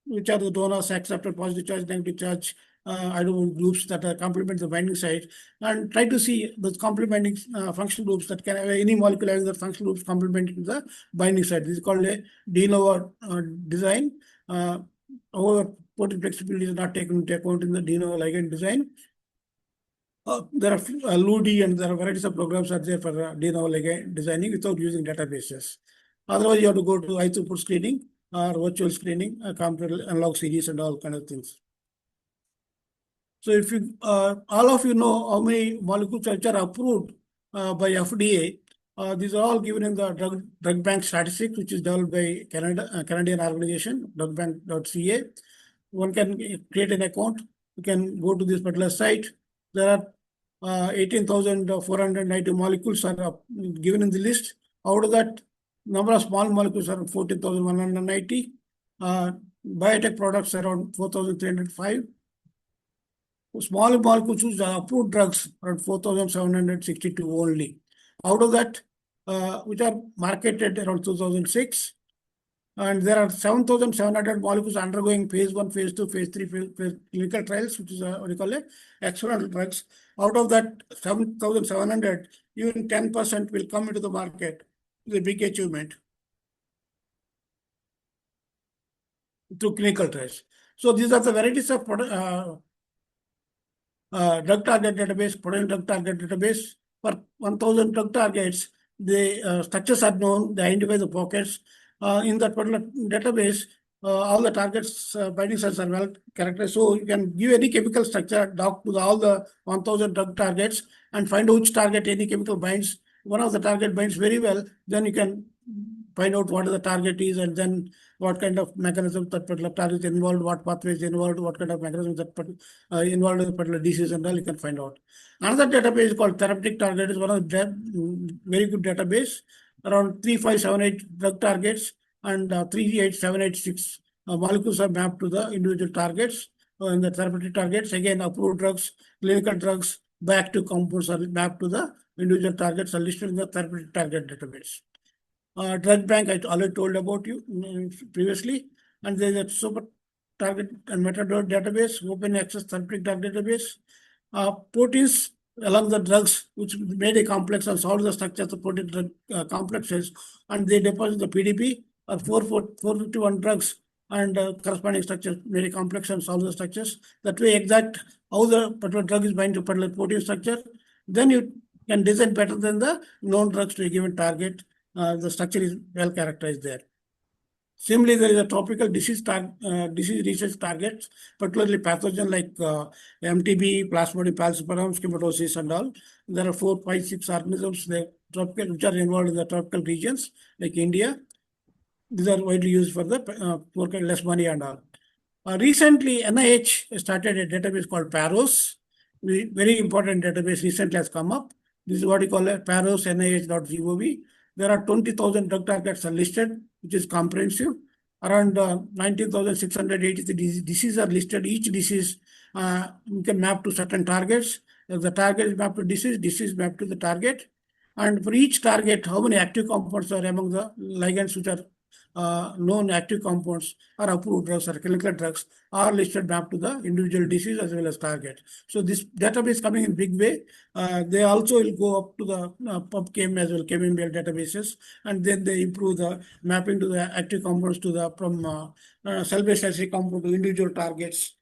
Speaker 6: Which are the donors, acceptor, positive charge, negative charge, hydrogen groups that are complement the binding site, and try to see those complementing functional groups that can have any molecule having the functional groups complementing the binding site. This is called a de novo design. However, protein flexibility is not taken into account in the de novo ligand design. There are LUDI and there are varieties of programs are there for de novo ligand designing without using databases. Otherwise, you have to go to high throughput screening or virtual screening, computer analog series and all kind of things. So if you, all of you know how many molecules which are approved by FDA, these are all given in the drug bank statistics, which is developed by Canadian organization, drugbank.ca. One can create an account. You can go to this particular site. There are 18,490 molecules are given in the list. Out of that, number of small molecules are 14,190. Biotech products around 4,305. Small molecules are approved drugs around 4,762 only. Out of that, which are marketed around 2006, and there are 7,700 molecules undergoing phase 1, phase 2, phase 3 phase clinical trials, which is what you call it, experimental drugs. Out of that 7,700, even 10% will come into the market. It's a big achievement through clinical trials. So these are the varieties of drug target database, protein drug target database. For 1,000 drug targets, the structures are known, they identify the pockets. In that particular database, all the targets, binding sites are well characterized. So you can give any chemical structure, dock to all the 1,000 drug targets and find out which target any chemical binds. One of the target binds very well, then you can find out what the target is and then what kind of mechanism that particular target is involved, what pathway is involved, what kind of mechanism that involved in the particular disease and all you can find out. Another database called therapeutic target is one of the very good database. Around 3578 drug targets and 38786 molecules are mapped to the individual targets. In the therapeutic targets, again, approved drugs, clinical drugs, bioactive compounds are mapped to the individual targets are listed in the therapeutic target database. Drug bank, I already told about you previously, and there is a super target and metadata database, open access therapeutic drug database. Proteins along the drugs, which made a complex and solve the structures of protein drug complexes, and they deposit the PDB or 451 drugs and corresponding structures, very complex and solve the structures. That way, exact how the particular drug is bound to particular protein structure. Then you can design better than the known drugs to a given target. The structure is well characterized there. Similarly, there is a tropical disease research targets, particularly pathogen like MTB, Plasmodium falciparum, schimatosis, and all. There are 4, 5, 6 organisms which are involved in the tropical regions like India. These are widely used for the less money and all. Recently, NIH started a database called PAROS. Very important database recently has come up. This is what we call a PAROS NIH.gov. There are 20,000 drug targets are listed, which is comprehensive. Around 19,683 diseases are listed. Each disease you can map to certain targets. If the target is mapped to disease mapped to the target. And for each target, how many active compounds are among the ligands which are known active compounds or approved drugs or clinical drugs are listed mapped to the individual disease as well as target. So this database coming in big way. They also will go up to the PubChem as well, ChemMBL databases, and then they improve the mapping to the active compounds to the from cell-based assay compound to individual targets.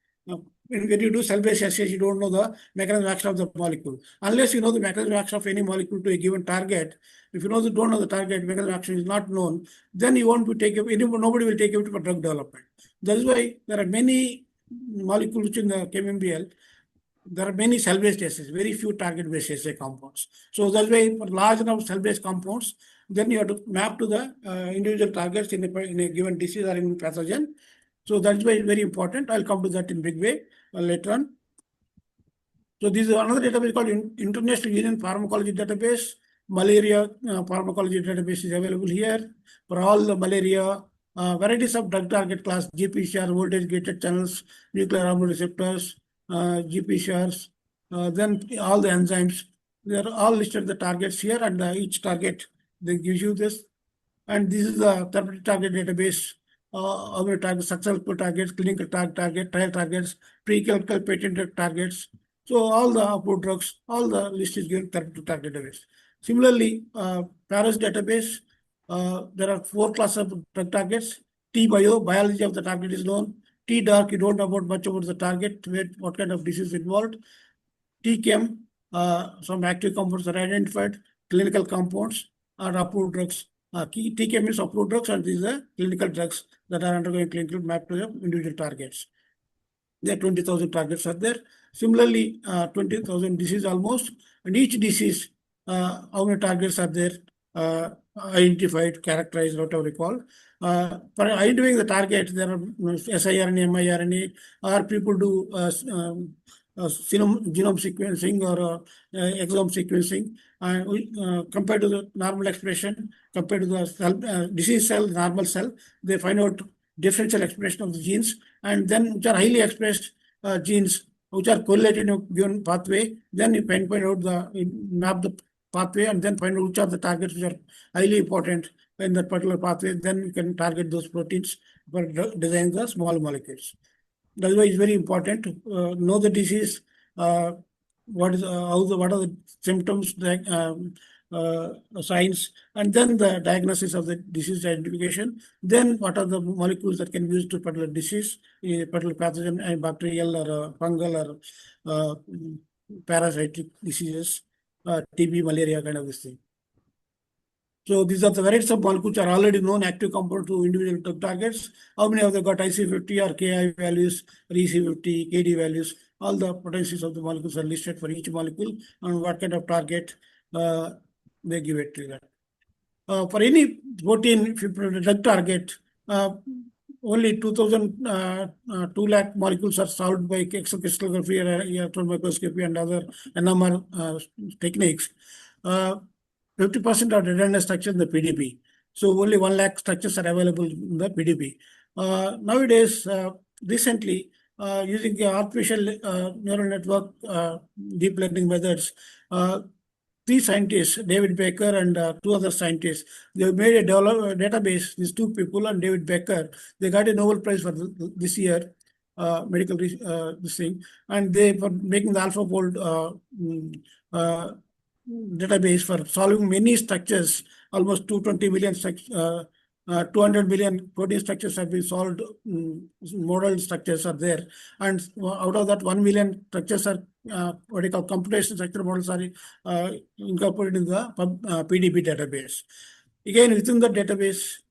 Speaker 6: When you do cell-based assays, you don't know the mechanism of action of the molecule. Unless you know the mechanism of action of any molecule to a given target, if you don't know the target, mechanism of action is not known, then you won't be taken, nobody will take it for drug development. That's why there are many molecules in the ChemMBL. There are many cell-based assays, very few target-based assay compounds. So that's why for large number of cell-based compounds, then you have to map to the individual targets in a given disease or in pathogen. So that's why it's very important. I'll come to that in big way later on. So this is another database called International Union Pharmacology Database. Malaria pharmacology database is available here for all the malaria varieties of drug target class, GPCR, voltage gated channels, nuclear hormone receptors, GPCRs, then all the enzymes. They are all listed the targets here, and each target they give you this. And this is the therapeutic target database how many targets, successful targets, clinical target, trial targets, preclinical patented targets. So all the approved drugs, all the list is given therapeutic target database. Similarly, Paris database, there are 4 classes of drug targets. T-bio, biology of the target is known. T-dark, you don't know about much about the target, what kind of disease involved. T-chem, some active compounds are identified. Clinical compounds are approved drugs. T-chem is approved drugs, and these are clinical drugs that are undergoing clinical map to the individual targets. There are 20,000 targets are there. Similarly, 20,000 disease almost, and each disease, how many targets are there, identified, characterized, whatever we call. For identifying the target, there are siRNA, miRNA, or people do genome sequencing or exome sequencing. Compared to the normal expression, compared to the cell, disease cell, normal cell, they find out differential expression of the genes, and then which are highly expressed genes which are correlated in a given pathway, then you can find out map the pathway and then find out which are the targets which are highly important in that particular pathway. Then you can target those proteins for designing the small molecules. That's why it's very important to know the disease, what are the symptoms, signs, and then the diagnosis of the disease identification. Then what are the molecules that can be used to particular disease, particular pathogen, and bacterial or fungal or parasitic diseases, TB, malaria, kind of this thing. So these are the varieties of molecules which are already known active compound to individual drug targets. How many of them got IC50 or Ki values, or EC50, KD values? All the potencies of the molecules are listed for each molecule and what kind of target they give it to that. For any protein, if you put a drug target, only 2 lakh molecules are solved by exocrystallography or electron microscopy and other NMR techniques. 50% are redundant structures in the PDB. So only 1 lakh structures are available in the PDB. Nowadays, recently, using the artificial neural network deep learning methods, 3 scientists, David Baker and 2 other scientists, they made a database, these 2 people and David Baker, they got a Nobel Prize for this year, medical this thing, and they for making the AlphaFold database for solving many structures, almost 220 million 200 million protein structures have been solved. Model structures are there, and out of that 1 million structures are what we call computational structure models are incorporated in the PDB database. Again, within the database,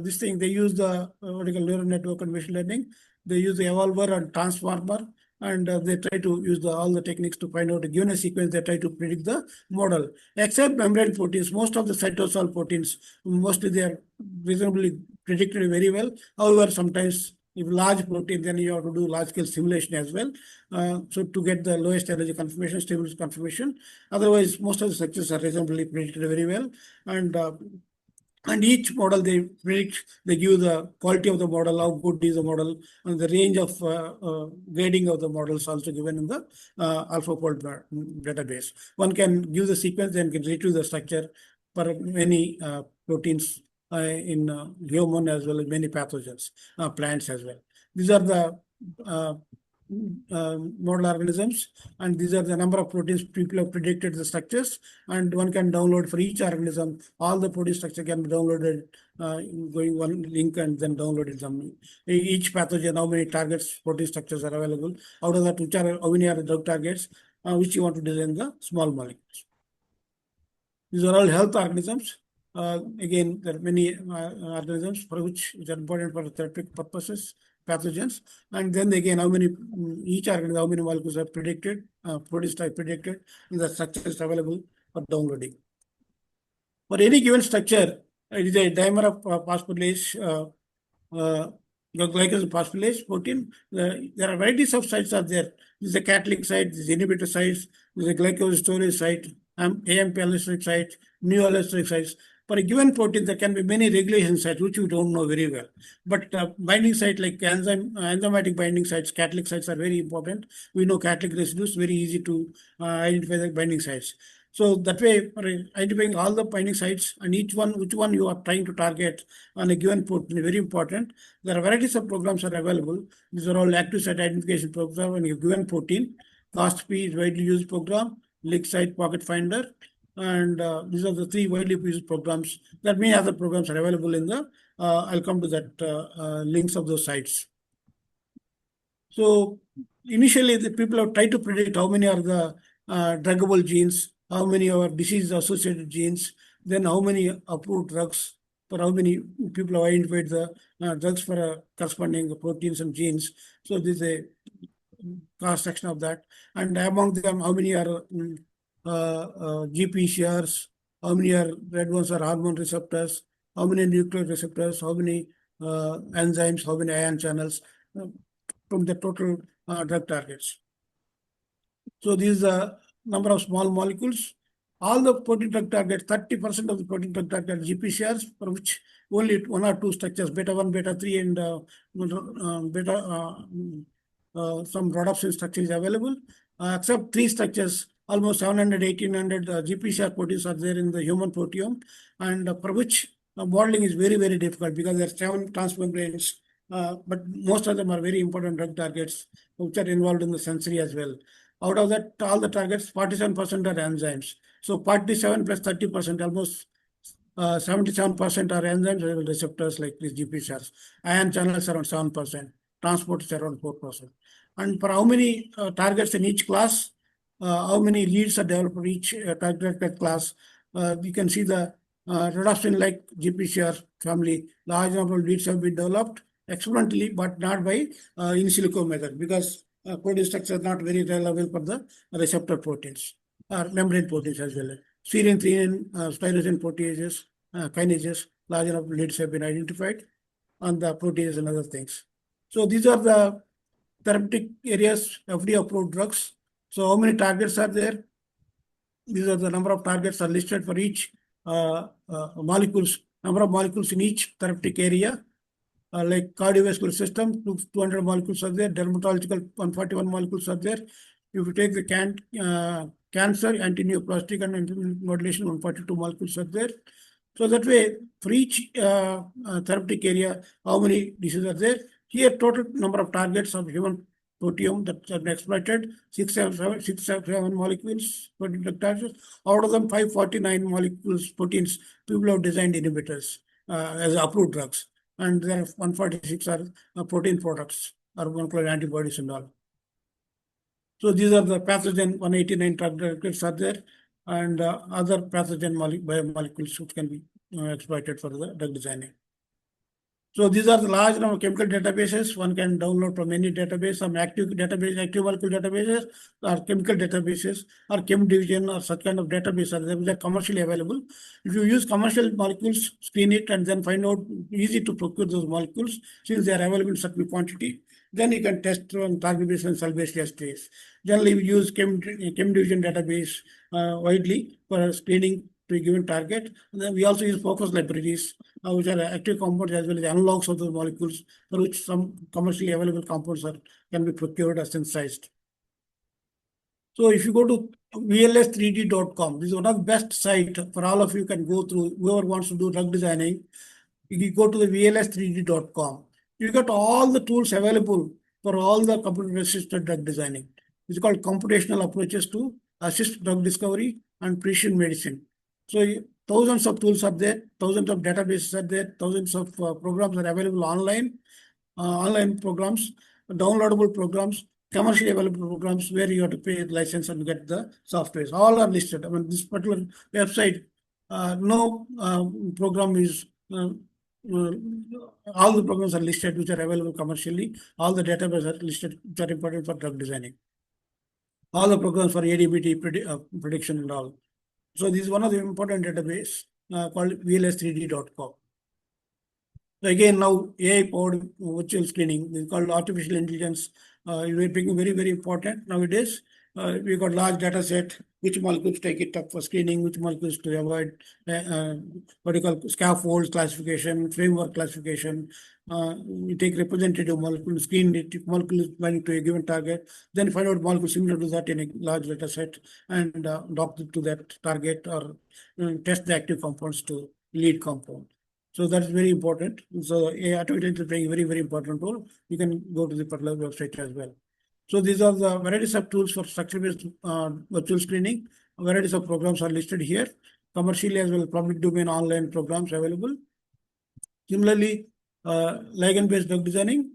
Speaker 6: this thing they use the what we call neural network and machine learning. They use the evolver and transformer, and they try to use all the techniques to find out, given a sequence, they try to predict the model. Except membrane proteins, most of the cytosol proteins, mostly they are reasonably predicted very well. However, sometimes if large protein, then you have to do large scale simulation as well. So to get the lowest energy confirmation, stable confirmation. Otherwise, most of the structures are reasonably predicted very well. And each model they predict, they give the quality of the model, how good is the model, and the range of grading of the models also given in the AlphaFold database. One can give the sequence and can retrieve the structure for many proteins in human as well as many pathogens, plants as well. These are the model organisms, and these are the number of proteins people have predicted the structures, and one can download for each organism. All the protein structure can be downloaded going one link and then downloaded some. Each pathogen, how many targets, protein structures are available. Out of that, how many are the drug targets, which you want to design the small molecules. These are all health organisms. Again, there are many organisms for which are important for therapeutic purposes, pathogens, and then again, how many each organism, how many molecules are predicted, proteins type predicted, and the structure is available for downloading. For any given structure, it is a dimer of phosphorylase, glycosyl phosphorylase protein. There are varieties of sites are there. This is a catalytic site, this is inhibitor sites, this is a glycosyl storage site, AMP allosteric site, new allosteric sites. For a given protein, there can be many regulation sites, which we don't know very well. But binding site like enzymatic binding sites, catalytic sites are very important. We know catalytic residues, very easy to identify the binding sites. So that way, for identifying all the binding sites and each one, which one you are trying to target on a given protein, very important. There are varieties of programs are available. These are all active site identification program on a given protein. CASP is widely used program, Lick Site Pocket Finder, and these are the three widely used programs. That many other programs are available in the. I'll come to that links of those sites. So initially, the people have tried to predict how many are the druggable genes, how many are disease-associated genes, then how many approved drugs, for how many people have identified the drugs for corresponding proteins and genes. So this is a cross section of that, and among them, how many are GPCRs, how many are red ones are hormone receptors, how many nuclear receptors, how many enzymes, how many ion channels from the total drug targets. So this is the number of small molecules. All the protein drug targets, 30% of the protein drug targets GPCRs, for which only one or two structures, beta 1, beta 3, and beta some rhodopsin structure is available. Except three structures, almost 700, 1800 GPCR proteins are there in the human proteome, and for which modeling is very, very difficult because there are 7 transmembranes, but most of them are very important drug targets which are involved in the sensory as well. Out of that, all the targets, 47% are enzymes. So 47 plus 30%, almost 77% are enzymes receptors like these GPCRs. Ion channels around 7%. Transport is around 4%. And for how many targets in each class, how many leads are developed for each target class, you can see the rhodopsin like GPCR family, large number of leads have been developed experimentally, but not by in silico method, because protein structure is not very relevant for the receptor proteins or membrane proteins as well. Serine, threonine, tyrosine proteases, kinases, large enough leads have been identified on the protease and other things. So these are the therapeutic areas, FDA approved drugs. So how many targets are there? These are the number of targets are listed for each molecules, number of molecules in each therapeutic area. Like cardiovascular system, 200 molecules are there. Dermatological, 141 molecules are there. If you take the cancer, antineoplastic and antimodulation, 142 molecules are there. So that way, for each therapeutic area, how many diseases are there? Here, total number of targets of human proteome that have been exploited, 677 molecules, protein drug targets. Out of them, 549 molecules, proteins, people have designed inhibitors as approved drugs. And there are 146 are protein products or monoclonal antibodies and all. So these are the pathogen 189 targets are there, and other pathogen biomolecules which can be exploited for the drug designing. So these are the large number of chemical databases one can download from any database. Some active database, active molecule databases, or chemical databases, or chem division, or such kind of database are there which are commercially available. If you use commercial molecules, screen it, and then find out easy to procure those molecules since they are available in certain quantity, then you can test on target-based and cell-based assays. Generally, we use chem division database widely for screening to a given target. And then we also use focus libraries, which are active compounds as well as analogs of those molecules, for which some commercially available compounds can be procured or synthesized. So if you go to vls3d.com, this is one of the best sites for all of you can go through. Whoever wants to do drug designing, you go to the vls3d.com. You got all the tools available for all the computer-assisted drug designing. It's called computational approaches to assist drug discovery and precision medicine. So thousands of tools are there, thousands of databases are there, thousands of programs are available online, online programs, downloadable programs, commercially available programs where you have to pay the license and get the software. All are listed. I mean, this particular website, no program is, all the programs are listed which are available commercially. All the databases are listed which are important for drug designing. All the programs for ADBT prediction and all. So this is one of the important database called vls3d.com. So again, now AI-powered virtual screening is called artificial intelligence. Is becoming very, very important nowadays. We got large data set which molecules take it up for screening, which molecules to avoid, what you call scaffolds classification, framework classification. You take representative molecule, screen it, if molecule is binding to a given target, then find out molecule similar to that in a large data set and dock it to that target, or test the active compounds to lead compound. So that's very important. So atomic is playing a very, very important role. You can go to the particular website as well. So these are the varieties of tools for structure-based virtual screening. Varieties of programs are listed here. Commercially as well, public domain online programs available. Similarly, ligand-based drug designing.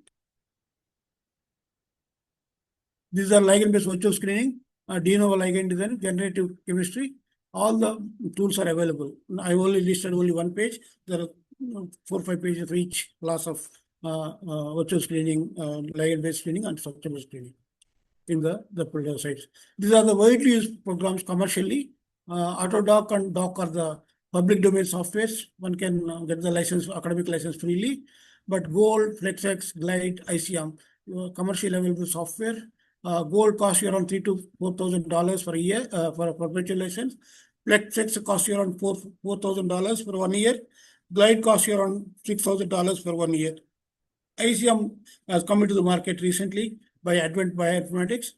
Speaker 6: These are ligand-based virtual screening, de novo ligand design, generative chemistry. All the tools are available. I only listed only one page. There are 4 or 5 pages for each class of virtual screening, ligand-based screening, and structure-based screening in the product sites. These are the widely used programs commercially. Autodoc and Doc are the public domain softwares. One can get the license, academic license freely. But Gold, FlexX, Glide, ICM, commercially available software. Gold costs you around $3,000 to $4,000 for a year for a perpetual license. FlexX costs you around $4,000 for 1 year. Glide costs you around $6,000 for 1 year. ICM has come into the market recently by Advent Bioinformatics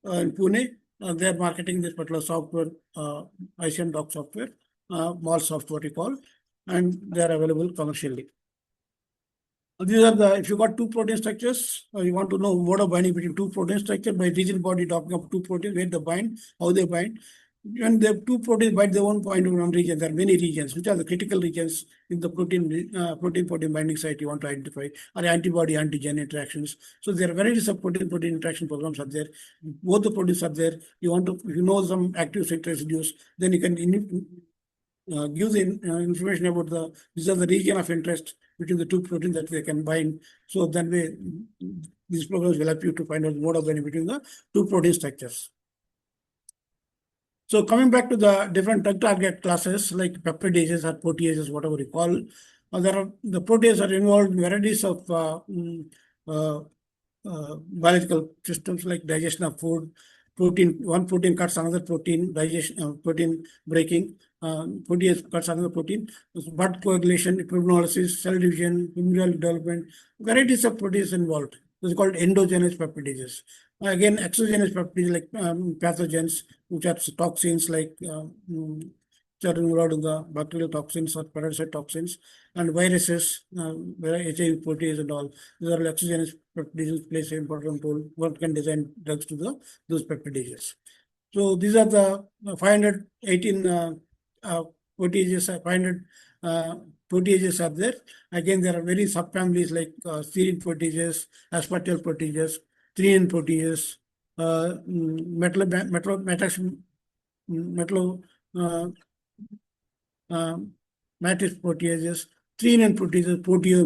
Speaker 6: in Pune. They are marketing this particular software, ICM Doc software, MAL software what you call, and they are available commercially. These are the, if you got 2 protein structures, you want to know mode of binding between 2 protein structures by region body talking of 2 proteins, where they bind, how they bind. When the 2 proteins bind, they won't bind in one region. There are many regions, which are the critical regions in the protein binding site you want to identify, or antibody antigen interactions. So there are varieties of protein interaction programs are there. Both the proteins are there. You want to, if you know some active site residues, then you can give the information about these are the region of interest between the 2 proteins that they can bind. So then these programs will help you to find out the mode of binding between the 2 protein structures. So coming back to the different drug target classes like peptidases or proteases, whatever you call, the proteases are involved in varieties of biological systems like digestion of food, one protein cuts another protein, digestion, protein breaking, protease cuts another protein, blood coagulation, equinolysis, cell division, immunal development, varieties of proteins involved. This is called endogenous peptidases. Again, exogenous peptidases like pathogens, which are toxins like which are involved in the bacterial toxins or parasite toxins, and viruses, HIV protease and all. These are exogenous peptidases plays an important role. One can design drugs to those peptidases. So these are the 518 proteases, 500 proteases are there. Again, there are many subfamilies like serine proteases, aspartyl proteases, threonine proteases, matrix proteases, threonine proteases,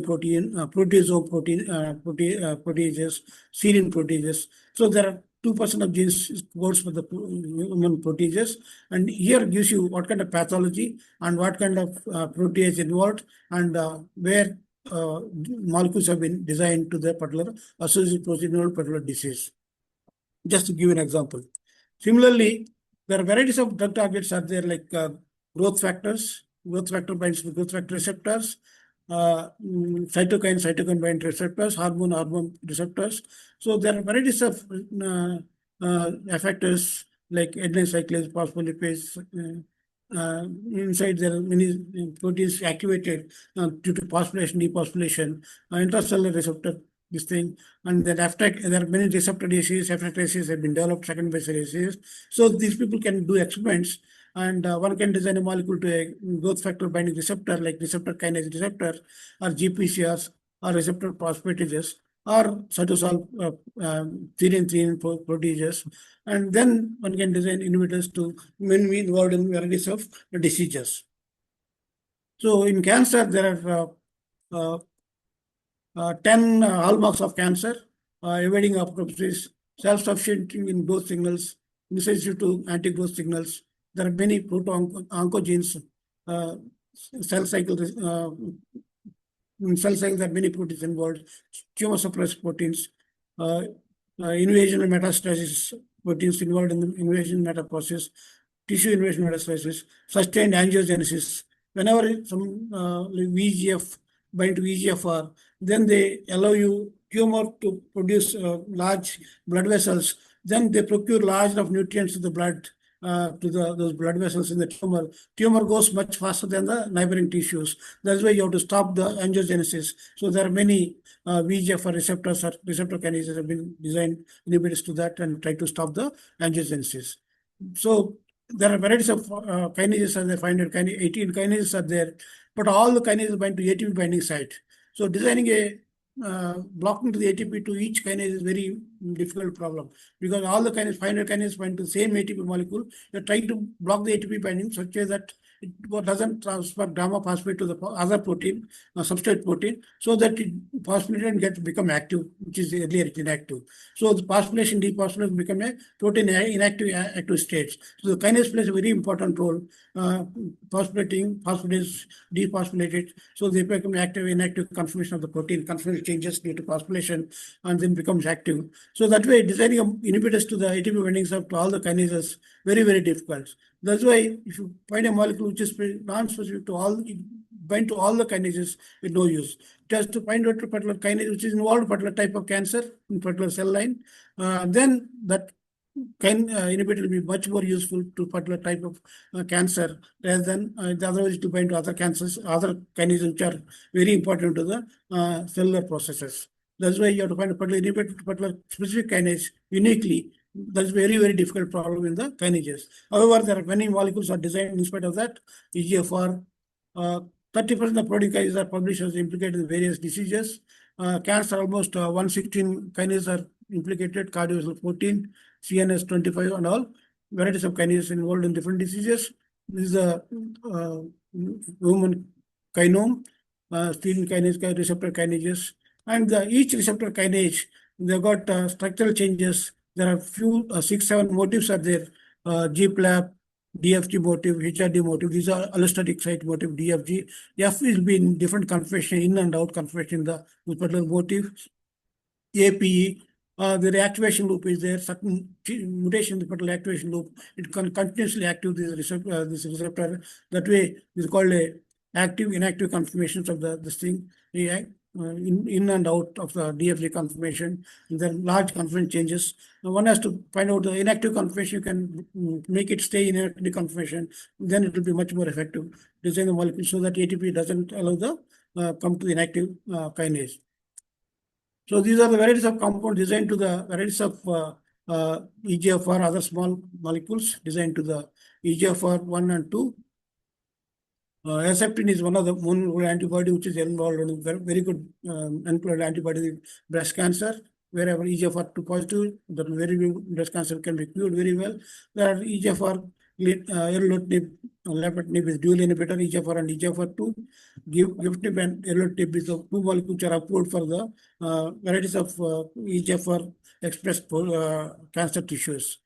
Speaker 6: proteases, serine proteases. So there are 2% of genes codes for the human proteases, and here gives you what kind of pathology and what kind of protease involved, and where molecules have been designed to the particular associated protein or particular disease. Just to give an example. Similarly, there are varieties of drug targets are there like growth factors. Growth factor binds to growth factor receptors, cytokine bind receptors, hormone receptors. So there are varieties of effectors like adenine cyclase, phospholipids. Inside there are many proteins activated due to phosphorylation, dephosphorylation, intracellular receptor, this thing, and then after there are many receptor assays, effect assays have been developed, second base assays. So these people can do experiments, and one can design a molecule to a growth factor binding receptor like receptor kinase receptor, or GPCRs, or receptor phosphatases, or cytosol threonine proteases, and then one can design inhibitors to be involved in varieties of diseases. So in cancer, there are 10 hallmarks of cancer: evading apoptosis, self-sufficient in growth signals, insensitive to anti-growth signals. There are many oncogenes, cell cycle. In cell cycle, there are many proteins involved, tumor suppressed proteins, invasion and metastasis proteins involved in the invasion metaprocess, tissue invasion metastasis, sustained angiogenesis. Whenever some like VEGF bind to EGFR, then they allow you tumor to produce large blood vessels. Then they procure large enough nutrients to the blood, to those blood vessels in the tumor. Tumor goes much faster than the neighboring tissues. That's why you have to stop the angiogenesis. So there are many VEGFR receptors or receptor kinases have been designed inhibitors to that and try to stop the angiogenesis. So there are varieties of kinases as they find it. 18 kinases are there, but all the kinases bind to ATP binding site. So designing a blocking to the ATP to each kinase is very difficult problem, because all the kinase, 500 kinases bind to the same ATP molecule. You're trying to block the ATP binding such as that it doesn't transfer gamma phosphate to the other protein, substrate protein, so that it phosphorylated and gets become active, which is earlier inactive. So the phosphorylation, dephosphorylation become a protein inactive active states. So the kinase plays a very important role, phosphorylating, phosphorylase, dephosphorylated. So they become active, inactive conformation of the protein. Conformation changes due to phosphorylation and then becomes active. So that way, designing inhibitors to the ATP bindings of all the kinases very, very difficult. That's why if you find a molecule which is non-specific to all, bind to all the kinases with no use. Just to find out a particular kinase which is involved in particular type of cancer in particular cell line, then that inhibitor will be much more useful to particular type of cancer rather than the other is to bind to other cancers, other kinases which are very important to the cellular processes. That's why you have to find a particular inhibitor to particular specific kinase uniquely. That's very, very difficult problem in the kinases. However, there are many molecules are designed in spite of that. EGFR, 30% of protein kinases are published as implicated in various diseases. Cancer, almost 116 kinases are implicated, cardiovascular 14, CNS 25, and all varieties of kinases involved in different diseases. This is a human kinome, serine kinase, receptor kinases, and each receptor kinase, they've got structural changes. There are few 6-7 motifs are there. GPLAP, DFG motif, HRD motif. These are allostatic site motif, DFG. F will be in different configuration, in and out configuration, the particular motif. APE, the reactivation loop is there. Certain mutation in the particular activation loop, it can continuously active this receptor. That way, this is called a active inactive conformations of this thing. In and out of the DFG conformation. There are large conformation changes. Now one has to find out the inactive conformation. You can make it stay in inactive conformation. Then it will be much more effective. Design the molecule so that ATP doesn't allow the come to the inactive kinase. So these are the varieties of compound designed to the varieties of EGFR, other small molecules designed to the EGFR 1 and 2. Herceptin is one of the monoclonal antibody which is involved in very good monoclonal antibody in breast cancer. Wherever EGFR2 positive, the very breast cancer can be cured very well. There are EGFR, erlotinib, lapatinib is dual inhibitor, EGFR and EGFR2. Giftinib and erlotinib is the two molecules which are approved for the varieties of EGFR expressed cancer tissues.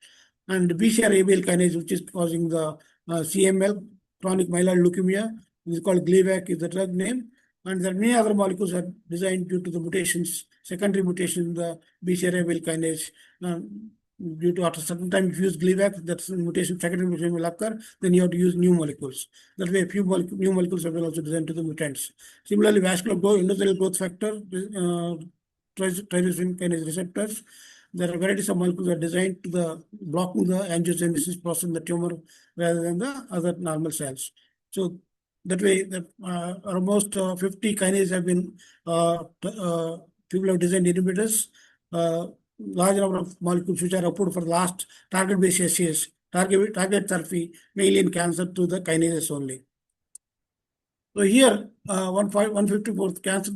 Speaker 6: And BCR-ABL kinase, which is causing the CML, chronic myeloid leukemia, is called Gleevec, is the drug name. And there are many other molecules are designed due to the mutations, secondary mutation in the BCR-ABL kinase. Due to after a certain time, if you use Gleevec, that mutation, secondary mutation will occur, then you have to use new molecules. That way, a few new molecules have been also designed to the mutants. Similarly, vascular growth, endothelial growth factor, tyrosine kinase receptors. There are varieties of molecules that are designed to the blocking the angiogenesis process in the tumor rather than the other normal cells. So that way, almost 50 kinases have been people have designed inhibitors. Large number of molecules which are approved for the last target-based SCS, target therapy, mainly in cancer to the kinases only. So here, 154 cancer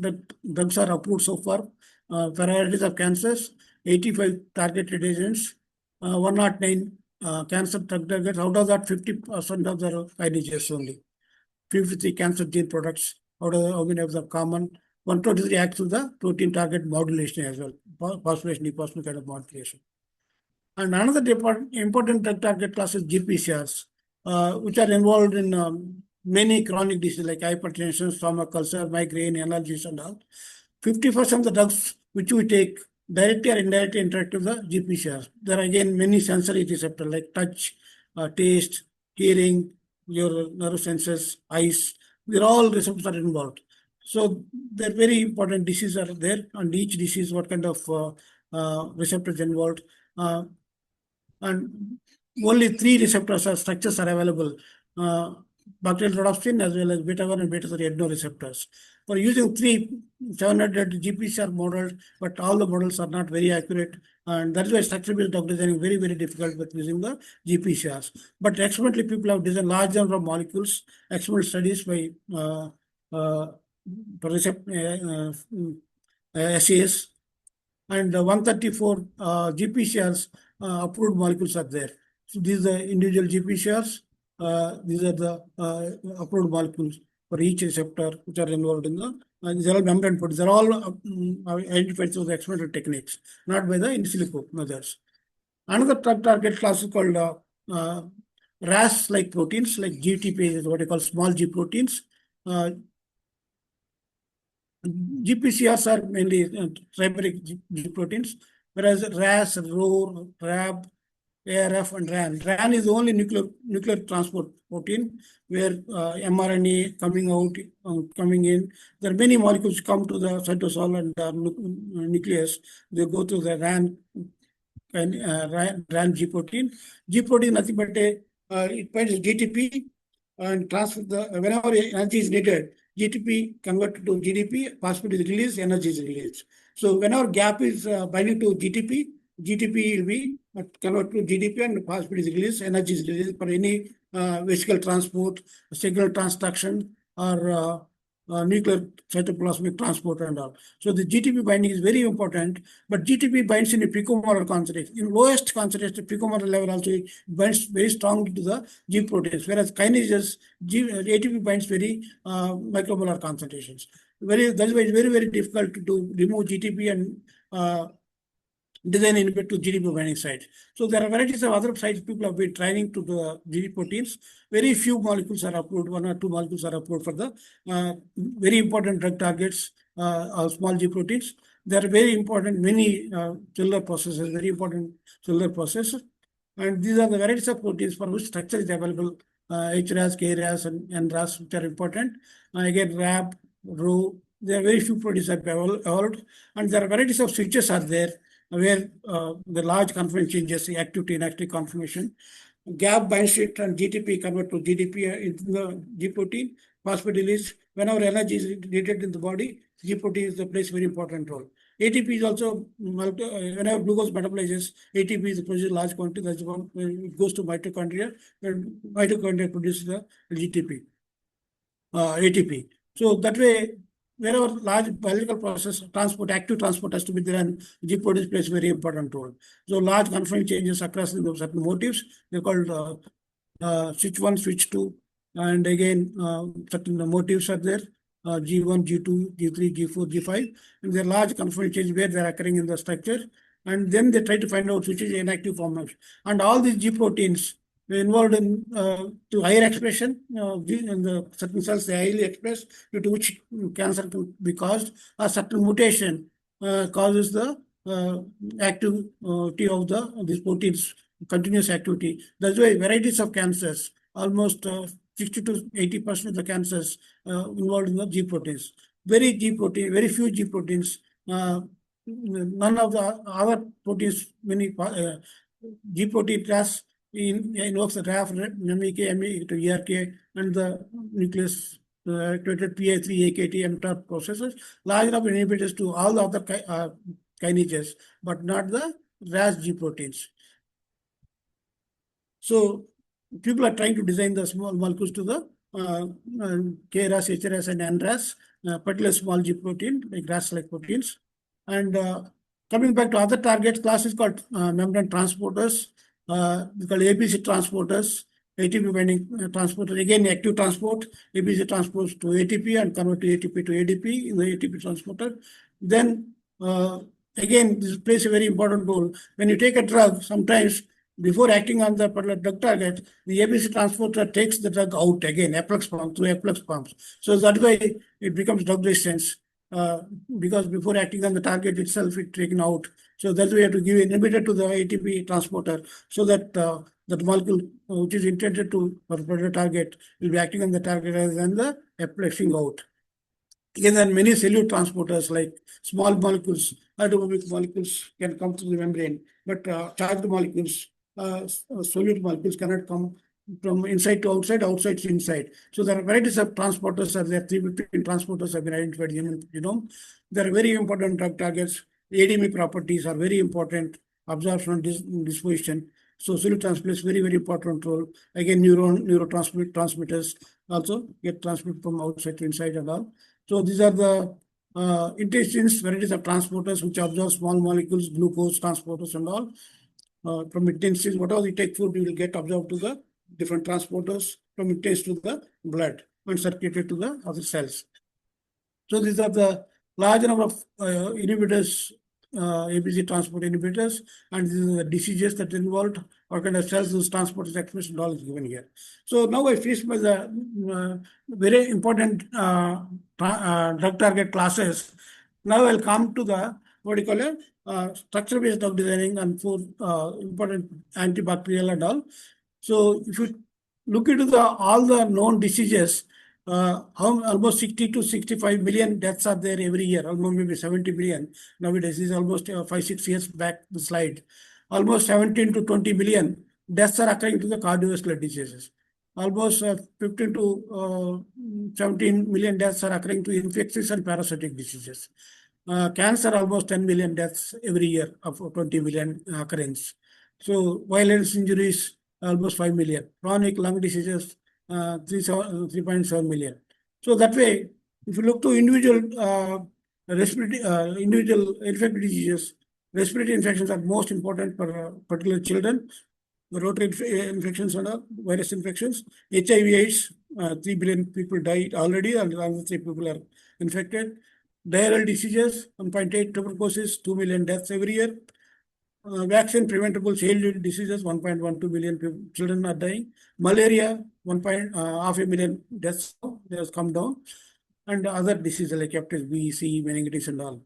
Speaker 6: drugs are approved so far. Varieties of cancers, 85 targeted agents, 109 cancer drug targets. Out of that, 50% of the kinases only. 53 cancer gene products. Out of how many of the common? 123 acts to the protein target modulation as well. Phosphorylation, dephosphorylation kind of modulation. And another important drug target class is GPCRs, which are involved in many chronic diseases like hypertension, stomach ulcer, migraine, allergies, and all. 50% of the drugs which we take directly or indirectly interact with the GPCRs. There are again many sensory receptors like touch, taste, hearing, your nerve senses, eyes, they're all receptors are involved. So they're very important diseases are there, and each disease, what kind of receptors involved. And only three receptors or structures are available. Bacterial rhodopsin as well as beta 1 and beta 3 adenoreceptors. For using 700 GPCR models, but all the models are not very accurate, and that's why structure-based drug designing very, very difficult with using the GPCRs. But experimentally, people have designed large number of molecules, experimental studies by SAs, and 134 GPCRs approved molecules are there. So these are individual GPCRs. These are the approved molecules for each receptor which are involved in the. These are all membrane proteins. They're all identified through the experimental techniques, not by the in silico methods. Another drug target class is called RAS-like proteins, like GTP is what I call small G proteins. GPCRs are mainly trimeric G proteins, whereas RAS, ROR, RAB, ARF, and RAN. RAN is the only nuclear transport protein where mRNA coming in. There are many molecules come to the cytosol and nucleus. They go to the RAN and RAN G protein. G protein nothing but it binds GTP and transfer whenever energy is needed. GTP converted to GDP, phosphate is released, energy is released. So whenever gap is binding to GTP will be converted to GDP and phosphate is released, energy is released for any vesicle transport, signal transduction, or nuclear cytoplasmic transport and all. So the GTP binding is very important, but GTP binds in a picomolar concentration. In lowest concentration, picomolar level also it binds very strongly to the G proteins, whereas kinases, ATP binds very micromolar concentrations. That's why it's very, very difficult to remove GTP and design inhibit to GDP binding site. So there are varieties of other sites people have been trying to the GD proteins. Very few molecules are approved, 1 or 2 molecules are approved for the very important drug targets of small G proteins. There are very important many cellular processes, very important cellular processes. And these are the varieties of proteins for which structure is available, HRAS, KRAS, and NRAS, which are important. Again, RAB, RHO, there are very few proteins that have evolved, and there are varieties of switches are there where the large conformation changes, the active to inactive conformation. GAP binds it and GTP convert to GDP into the G protein, phosphate release. Whenever energy is needed in the body, G protein is the plays very important role. ATP is also, whenever glucose metabolizes, ATP is produced in large quantity, that's one, it goes to mitochondria, and mitochondria produces the GTP, ATP. So that way, wherever large biological process transport, active transport has to be there, and G protein plays a very important role. So large conforming changes across the certain motifs, they're called switch 1, switch 2, and again certain motifs are there, G1, G2, G3, G4, G5, and there are large conforming changes where they're occurring in the structure, and then they try to find out which is inactive form. And all these G proteins involved in to higher expression in the certain cells, they highly expressed, due to which cancer can be caused, or certain mutation causes the activity of these proteins, continuous activity. That's why varieties of cancers, almost 60 to 80% of the cancers involved in the G proteins. Very few G proteins. None of the other proteins, many G protein class invokes the RAF, MEK, ME to ERK, and the nucleus activated PA3, AKT, mTOR processes. Large enough inhibitors to all the other kinases, but not the RAS G proteins. So people are trying to design the small molecules to the KRAS, HRAS, and NRAS, particularly small G protein, like RAS-like proteins. And coming back to other targets, class is called membrane transporters, called ABC transporters, ATP binding transporter. Again, active transport, ABC transports to ATP and convert to ATP to ADP in the ATP transporter. Then again, this plays a very important role. When you take a drug, sometimes before acting on the particular drug target, the ABC transporter takes the drug out again, efflux pump, through efflux pumps. So that's why it becomes drug resistance. because before acting on the target itself, it's taken out. So that's why we have to give inhibitor to the ATP transporter so that that molecule which is intended to for the target will be acting on the target rather than the flushing out. Again, there are many cellular transporters like small molecules, hydrophobic molecules can come through the membrane, but charged molecules, solute molecules cannot come from inside to outside, outside to inside. So there are varieties of transporters are there. 315 transporters have been identified in human genome. They are very important drug targets. ADME properties are very important. Absorption and disposition. So solute transport plays very, very important role. Again, neurotransmitters also get transmitted from outside to inside and all. So these are the intestines, varieties of transporters which absorb small molecules, glucose transporters and all. From intestines, whatever you take food, you will get absorbed to the different transporters from intestine to the blood and circulated to the other cells. So these are the large number of inhibitors, ABC transport inhibitors, and these are the diseases that are involved, or kind of cells those transporters expressed and all is given here. So now I finish by the very important drug target classes. Now I'll come to the what do you call it structure-based drug designing and for important antibacterial and all. So if you look into the all the known diseases, almost 60 to 65 million deaths are there every year, almost maybe 70 million. Nowadays, this is almost 5-6 years back, the slide. Almost 17 to 20 million deaths are occurring to the cardiovascular diseases. Almost 15 to 17 million deaths are occurring to infectious and parasitic diseases. Cancer, almost 10 million deaths every year of 20 million occurrence. So violence injuries, almost 5 million. Chronic lung diseases, 3.7 million. So that way, if you look to individual individual infectious diseases, respiratory infections are most important for particular children. The rotary infections and virus infections, HIV/AIDS, 3 billion people died already, and another 3 people are infected. Diarrheal diseases, 1.8, tuberculosis, 2 million deaths every year. Vaccine preventable childhood diseases, 1.12 million children are dying. Malaria, 500,000 deaths has come down. And other diseases like hepatitis B, C, meningitis and all.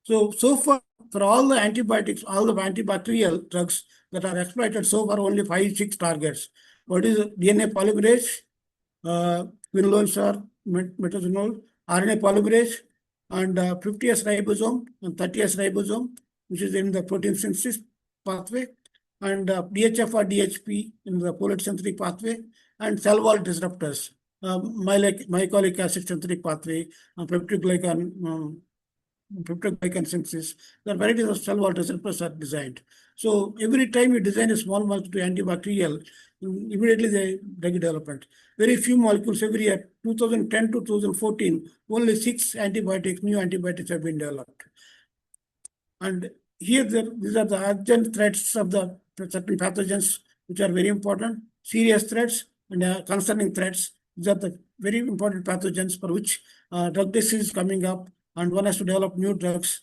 Speaker 6: So far, for all the antibiotics, all the antibacterial drugs that are exploited, so far only 5-6 targets. What is DNA polymerase, quinolone, metazosanol, RNA polymerase, and 50S ribosome and 30S ribosome, which is in the protein synthesis pathway, and DHF or DHP in the folate synthetic pathway, and cell wall disruptors, mycolic acid synthetic pathway, peptidoglycan synthesis. The varieties of cell wall disruptors are designed. So every time you design a small molecule antibacterial, immediately the drug development. Very few molecules every year. 2010 to 2014, only 6 antibiotics, new antibiotics have been developed. And here, these are the urgent threats of the certain pathogens, which are very important, serious threats and concerning threats. These are the very important pathogens for which drug disease is coming up, and one has to develop new drugs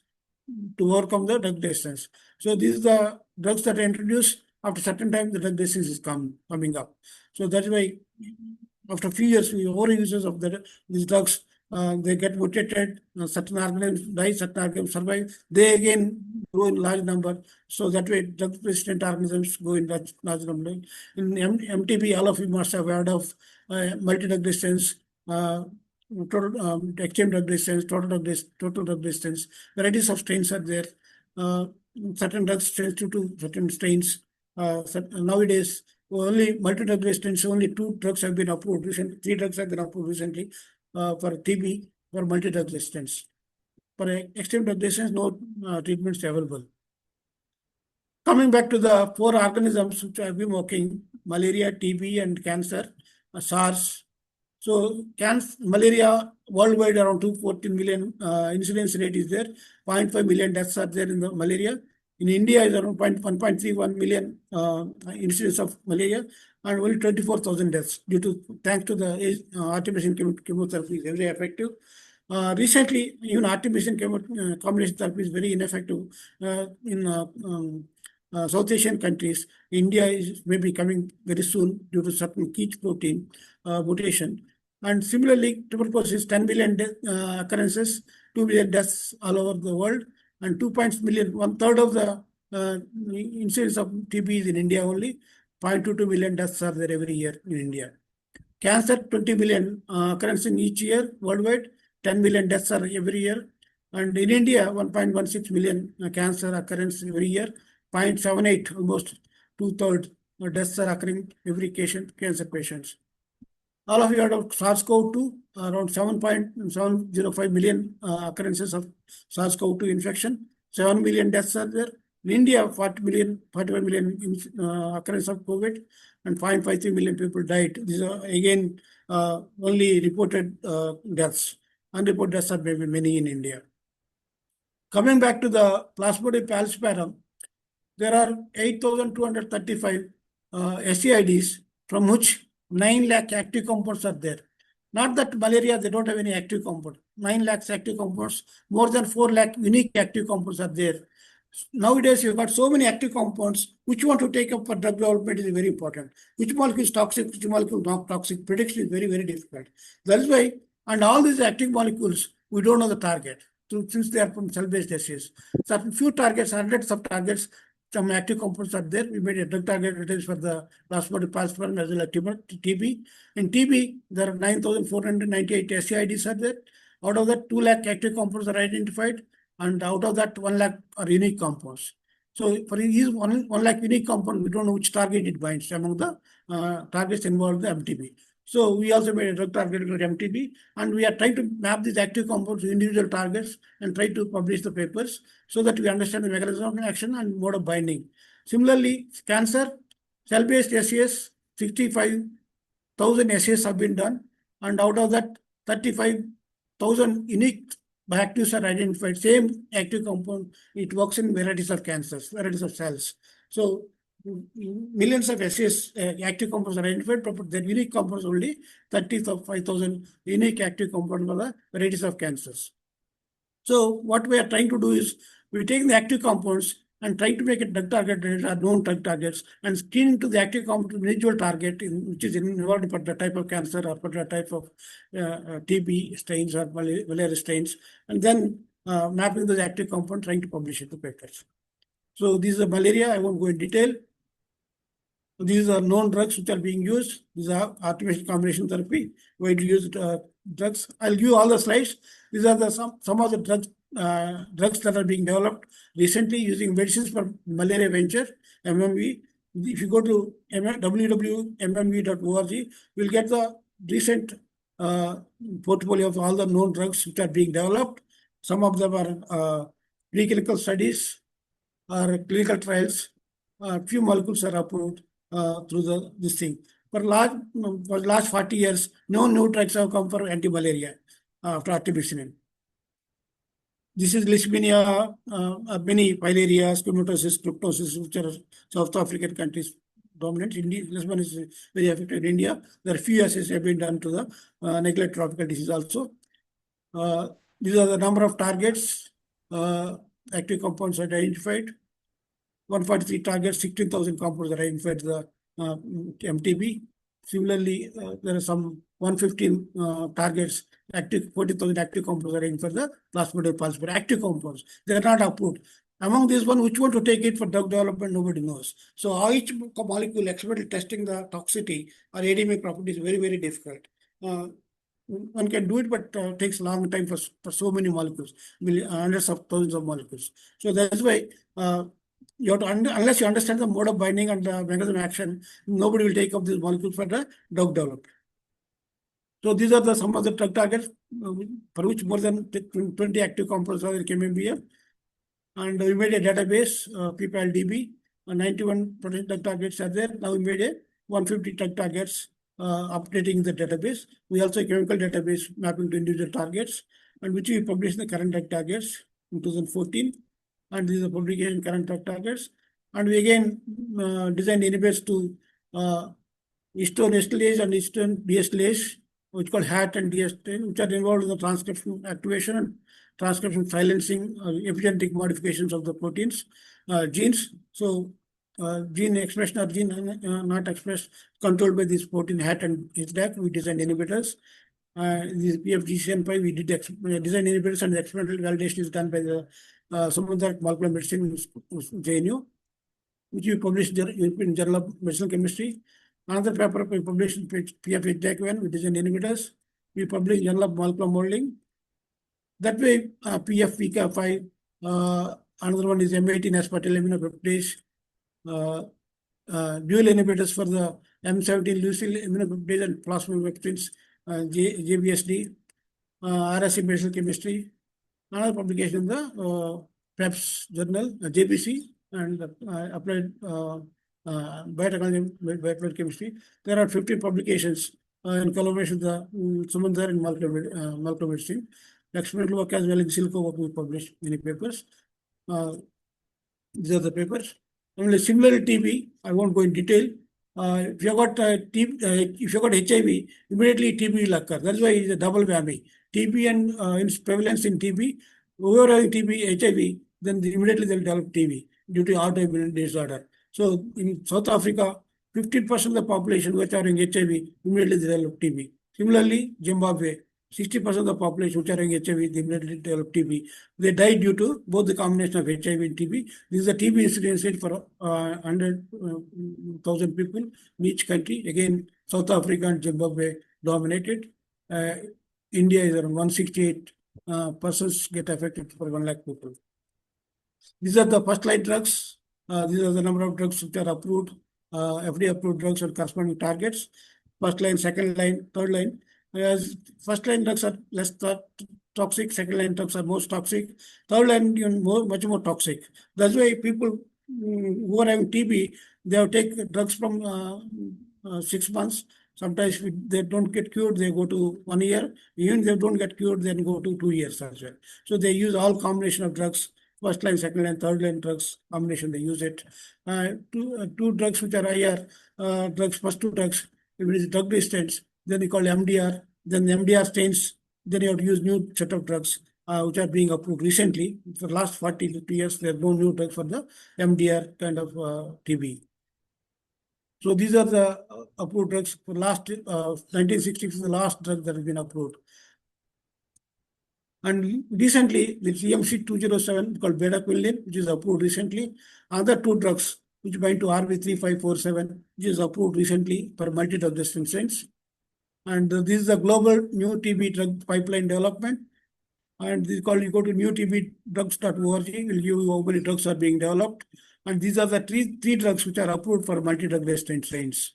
Speaker 6: to overcome the drug resistance. So these are the drugs that are introduced. After certain time, the drug resistance is coming up. So that's why after a few years, we overuses of these drugs, they get mutated, certain organisms die, certain organisms survive. They again grow in large number. So that way, drug-resistant organisms go in large number. In MTB, all of you must have heard of multi-drug resistance, exchange drug resistance, total drug resistance. Varieties of strains are there. Certain drugs due to certain strains. Nowadays, only multi-drug resistance, only 2 drugs have been approved recently, 3 drugs have been approved recently for TB, for multi-drug resistance. For extreme drug resistance, no treatments available. Coming back to the 4 organisms which have been working, malaria, TB and cancer, SARS. So malaria worldwide around 214 million incidence rate is there. 0.5 million deaths are there in the malaria. In India, is around 1.31 million incidence of malaria, and only 24,000 deaths thanks to the artemisinin chemotherapy is very effective. Recently, even artemisinin combination therapy is very ineffective in South Asian countries. India is maybe coming very soon due to certain KEAT protein mutation. And similarly, tuberculosis, 10 million occurrences, 2 million deaths all over the world, and 2 million, one third of the incidence of TB is in India only. 0.22 million deaths are there every year in India. Cancer, 20 million occurrences in each year worldwide, 10 million deaths are every year. And in India, 1.16 million cancer occurrence every year, 0.78, almost two-thirds deaths are occurring every cancer patients. All of you heard of SARS-CoV-2, around 7.705 million occurrences of SARS-CoV-2 infection, 7 million deaths are there. In India, 41 million occurrence of COVID, and 0.53 million people died. These are again only reported deaths. Unreported deaths are maybe many in India. Coming back to the Plasmodium falciparum, there are 8,235 SCIDs, from which 9 lakh active compounds are there. Not that malaria, they don't have any active compound. 9 lakhs active compounds, more than 4 lakh unique active compounds are there. Nowadays, you've got so many active compounds. Which one to take up for drug development is very important. Which molecule is toxic, which molecule is not toxic. Prediction is very, very difficult. That is why, and all these active molecules, we don't know the target, since they are from cell-based disease. Certain few targets, hundreds of targets, some active compounds are there. We made a drug target database for the Plasmodium falciparum as well as TB. In TB, there are 9,498 SCIDs are there. Out of that, 2 lakh active compounds are identified, and out of that, 1 lakh are unique compounds. So for these 1 lakh unique compounds, we don't know which target it binds among the targets involved in the MTB. So we also made a drug target for MTB, and we are trying to map these active compounds to individual targets and try to publish the papers so that we understand the mechanism of action and mode of binding. Similarly, cancer, cell-based SES, 65,000 SES have been done, and out of that, 35,000 unique bioactives are identified. Same active compound, it works in varieties of cancers, varieties of cells. So millions of SES active compounds are identified, but the unique compounds only 35,000 unique active compounds for the varieties of cancers. So what we are trying to do is we take the active compounds and try to make a drug target that are known drug targets and screen to the active compound individual target which is involved for the type of cancer or for the type of TB strains or malaria strains, and then mapping those active compounds, trying to publish it to papers. So this is a malaria. I won't go in detail. These are known drugs which are being used. These are artificial combination therapy, widely used drugs. I'll give you all the slides. These are some of the drugs that are being developed recently using Medicines for Malaria Venture, MMV. If you go to www.mmv.org, you'll get the recent portfolio of all the known drugs which are being developed. Some of them are preclinical studies or clinical trials. Few molecules are approved through this thing. For last 40 years, no new drugs have come for anti-malaria after artemisinin. This is Leishmania, many filaria, schimatosis, cryptosis, which are South African countries dominant. Leishmania is very affected in India. There are few assays have been done to the neglected tropical disease also. These are the number of targets, active compounds identified. 143 targets, 16,000 compounds are identified the MTB. Similarly, there are some 115 targets, 40,000 active compounds are identified the Plasmodium falciparum. Active compounds, they are not approved. Among these one, which one to take it for drug development, nobody knows. So each molecule experimentally testing the toxicity or ADME properties is very, very difficult. One can do it, but takes a long time for so many molecules, hundreds of thousands of molecules. So that's why you have to unless you understand the mode of binding and the mechanism of action, nobody will take up these molecules for the drug development. So these are some of the drug targets for which more than 20 active compounds are in KMBF. And we made a database, PPLDB, 91 drug targets are there. Now we made a 150 drug targets, updating the database. We also chemical database mapping to individual targets, and which we published the current drug targets in 2014. And these are publication current drug targets. And we again designed inhibitors to histone acetylase and histone deacetylase, which is called HAT and deacetylase, which are involved in the transcription activation and transcription silencing, epigenetic modifications of the proteins, genes. So gene expression or gene not expressed, controlled by this protein HAT and HDAC. We designed inhibitors. This PFGCN5, we did design inhibitors, and the experimental validation is done by the Samudra Molecular Medicine, JNU, which we published in the European Journal of Medicinal Chemistry. Another paper we published in PFHJAK1, we designed inhibitors. We published in Journal of Molecular Modeling. That way, PFVK5, another one is M18 aspartyl aminopeptidase, dual inhibitors for the M17 leucyl aminopeptidase and plasmapeptins, JBSD, RSC Medicinal Chemistry. Another publication in the PREPS journal, JBC, and applied biotechnology, chemistry. There are 50 publications in collaboration with the Sumandar and molecular medicine. Experimental work as well in silico work we published many papers. These are the papers. Only similarly TB, I won't go in detail. If you got if you got HIV, immediately TB will occur. That's why it's a double whammy. TB and its prevalence in TB. Whoever having TB, HIV, then immediately they'll develop TB due to autoimmune disorder. So in South Africa, 50% of the population which are having HIV immediately they develop TB. Similarly, Zimbabwe, 60% of the population which are having HIV, they immediately develop TB. They die due to both the combination of HIV and TB. This is a TB incidence rate for 100,000 people in each country. Again, South Africa and Zimbabwe dominated. India is around 168 persons get affected for 1 lakh people. These are the first line drugs. These are the number of drugs which are approved, FDA approved drugs and corresponding targets. First line, second line, third line. As first line drugs are less toxic, second line drugs are most toxic, third line much more toxic. That's why people who are having TB, they have taken drugs from 6 months. Sometimes if they don't get cured, they go to 1 year. Even if they don't get cured, then go to 2 years as well. So they use all combination of drugs, first line, second line, third line drugs combination. They use it. Two drugs which are IR drugs. First two drugs, if it is drug resistance, then we call MDR. Then the MDR stains. Then you have to use new set of drugs which are being approved recently. For the last 40 50 years, there are no new drugs for the MDR kind of TB. So these are the approved drugs for last 1960s, the last drug that has been approved. And recently, the CMC 207 called bedaquiline, which is approved recently. Other two drugs which bind to RB3547, which is approved recently for multi-drug resistance. And this is a global new TB drug pipeline development. And this is called, you go to newtbdrugs.org, it will give you how many drugs are being developed. And these are the three drugs which are approved for multi-drug resistant strains.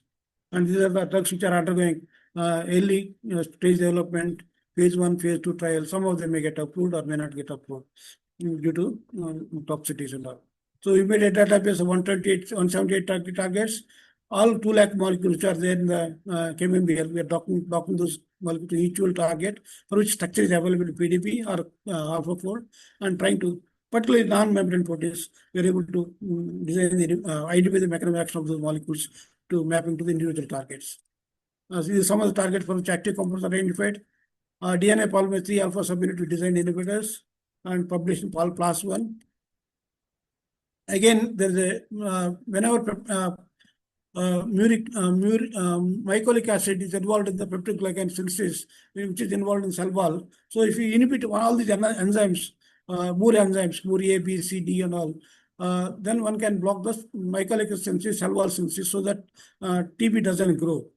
Speaker 6: And these are the drugs which are undergoing early stage development, phase 1, phase 2 trial. Some of them may get approved or may not get approved due to toxicities and all. So we made a database of 178 targets. All 2 lakh molecules which are there in the KMBL, we are docking those molecules to each target for which structure is available in PDB or AlphaFold, and trying to, particularly non-membrane proteins, we are able to design identify the mechanism of action of those molecules to mapping to the individual targets. These are some of the targets for which active compounds are identified. DNA polymerase 3 alpha subunit we designed inhibitors and published in PAS 1. Again, there's a whenever mycolic acid is involved in the peptide glycan synthesis, which is involved in cell wall. So if you inhibit all these enzymes, more enzymes, more A, B, C, D, and all, then one can block the mycolic synthesis, cell wall synthesis, so that TB doesn't grow.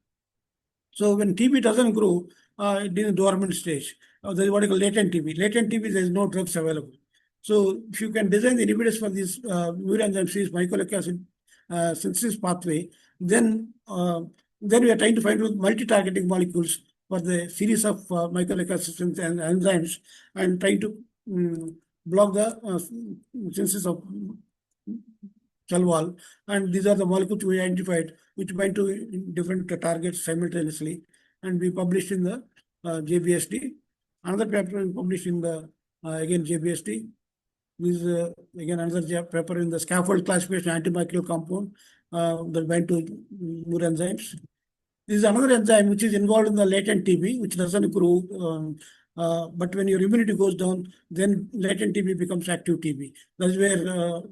Speaker 6: So when TB doesn't grow, it is in dormant stage. There is what you call latent TB. Latent TB, there is no drugs available. So if you can design the inhibitors for this enzymes, mycolic acid synthesis pathway, then we are trying to find multi-targeting molecules for the series of mycolic acid and enzymes, and trying to block the synthesis of cell wall. And these are the molecules we identified which bind to different targets simultaneously, and we published in the JBSD. Another paper we published in the again JBSD. This is again another paper in the scaffold classification antimicrobial compound that bind to more enzymes. This is another enzyme which is involved in the latent TB, which doesn't grow. But when your immunity goes down, then latent TB becomes active TB. That's where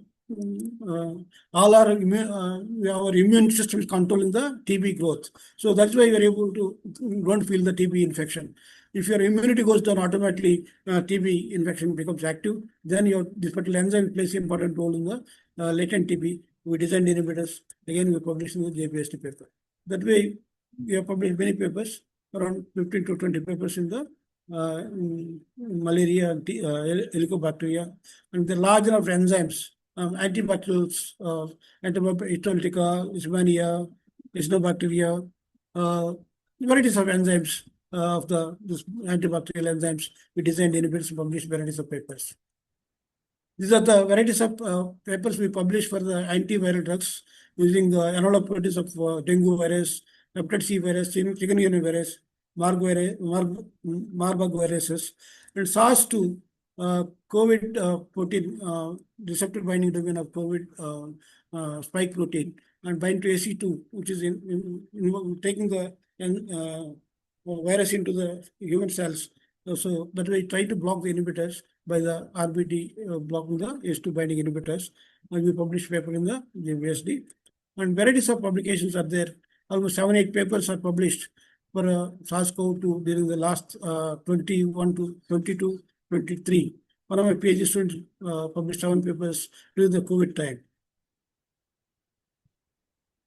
Speaker 6: all our immune system is controlling the TB growth. So that's why we are able to don't feel the TB infection. If your immunity goes down, automatically TB infection becomes active. Then this particular enzyme plays an important role in the latent TB. We designed inhibitors. Again, we published in the JPST paper. That way, we have published many papers, around 15 to 20 papers in the malaria, helicobacteria, and the large number of enzymes, antibacterials, Antibacterial, Leishmania, Acinetobacteria, varieties of enzymes of this antibacterial enzymes. We designed inhibitors and published varieties of papers. These are the varieties of papers we published for the antiviral drugs using the analog proteins of dengue virus, hepatitis C virus, chikungunya virus, Marburg viruses, and SARS-2 COVID protein receptor binding domain of COVID spike protein and bind to AC2, which is taking the virus into the human cells. So that we try to block the inhibitors by the RBD blocking the ACE2 binding inhibitors. And we publish paper in the JPSD. And varieties of publications are there. Almost 7-8 papers are published for SARS-CoV-2 during the last 21 to 22, 23. One of my PhD students published 7 papers during the COVID time.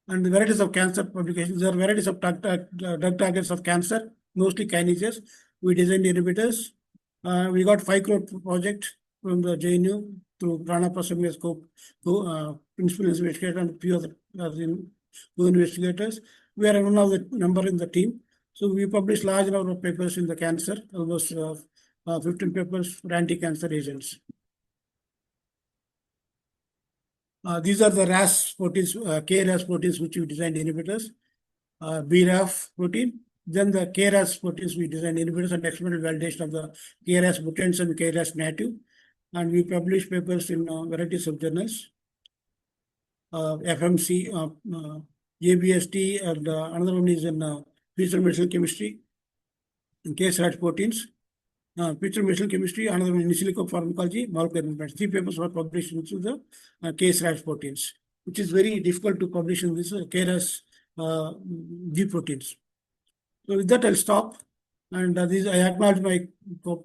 Speaker 6: And the varieties of cancer publications, there are varieties of drug targets of cancer, mostly kinases. We designed inhibitors. We got 5 crore project from the JNU through Prana Prasad scope, principal investigator and a few other investigators. We are one of the number in the team. So we published large number of papers in the cancer, almost 15 papers for anti-cancer agents. These are the RAS proteins, KRAS proteins, which we designed inhibitors. BRAF protein. Then the KRAS proteins, we designed inhibitors and experimental validation of the KRAS mutants and KRAS native. And we published papers in varieties of journals. FMC, JBST, and another one is in feature medicinal chemistry, in KRAS proteins. Feature medicinal chemistry, another one in silico pharmacology, molecular movement. 3 papers were published into the KRAS proteins, which is very difficult to publish in this KRAS G proteins. So with that, I'll stop. And I acknowledge my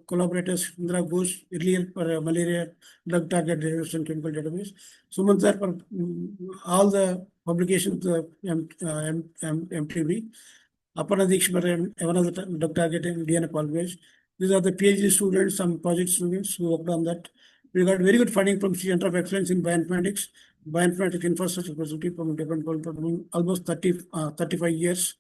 Speaker 6: collaborators, Indra Ghosh, earlier for malaria drug target database and chemical database. Sumant sir for all the publications of MTB. Aparna Diksh for one of the drug target and DNA polymerase. These are the PhD students, some project students who worked on that. We got very good funding from Center of Excellence in Bioinformatics, Bioinformatics Infrastructure Facility from almost 35 years.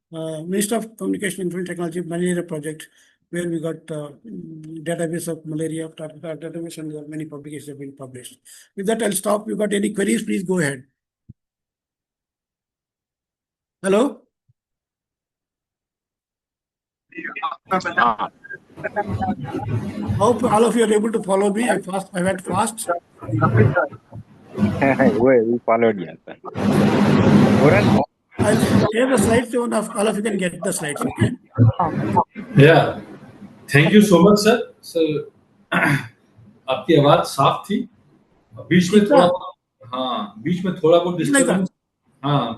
Speaker 6: Minister of Communication and Information Technology Malaria Project, where we got database of malaria database, and there are many publications have been published. With that, I'll stop. You got any queries, please go ahead. Hello? Hope all of you are able to follow me. I went fast.
Speaker 1: We followed you.
Speaker 6: I'll share the slides so all of you can get the slides, okay?
Speaker 3: Yeah. Thank you so much, sir. So, आपकी आवाज साफ थी, बीच में थोड़ा बहुत disturbance,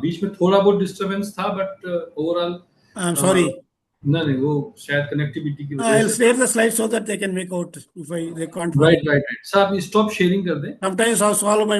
Speaker 3: बीच में थोड़ा बहुत डिस्टर्बेंस था, बट ओवरऑल
Speaker 6: I'm sorry.
Speaker 3: नहीं वो शायद कनेक्टिविटी की वजह से.
Speaker 6: I'll share the slides so that they can make out if they can't.
Speaker 3: Right. So आप stop sharing कर दें.
Speaker 6: Sometimes I swallow my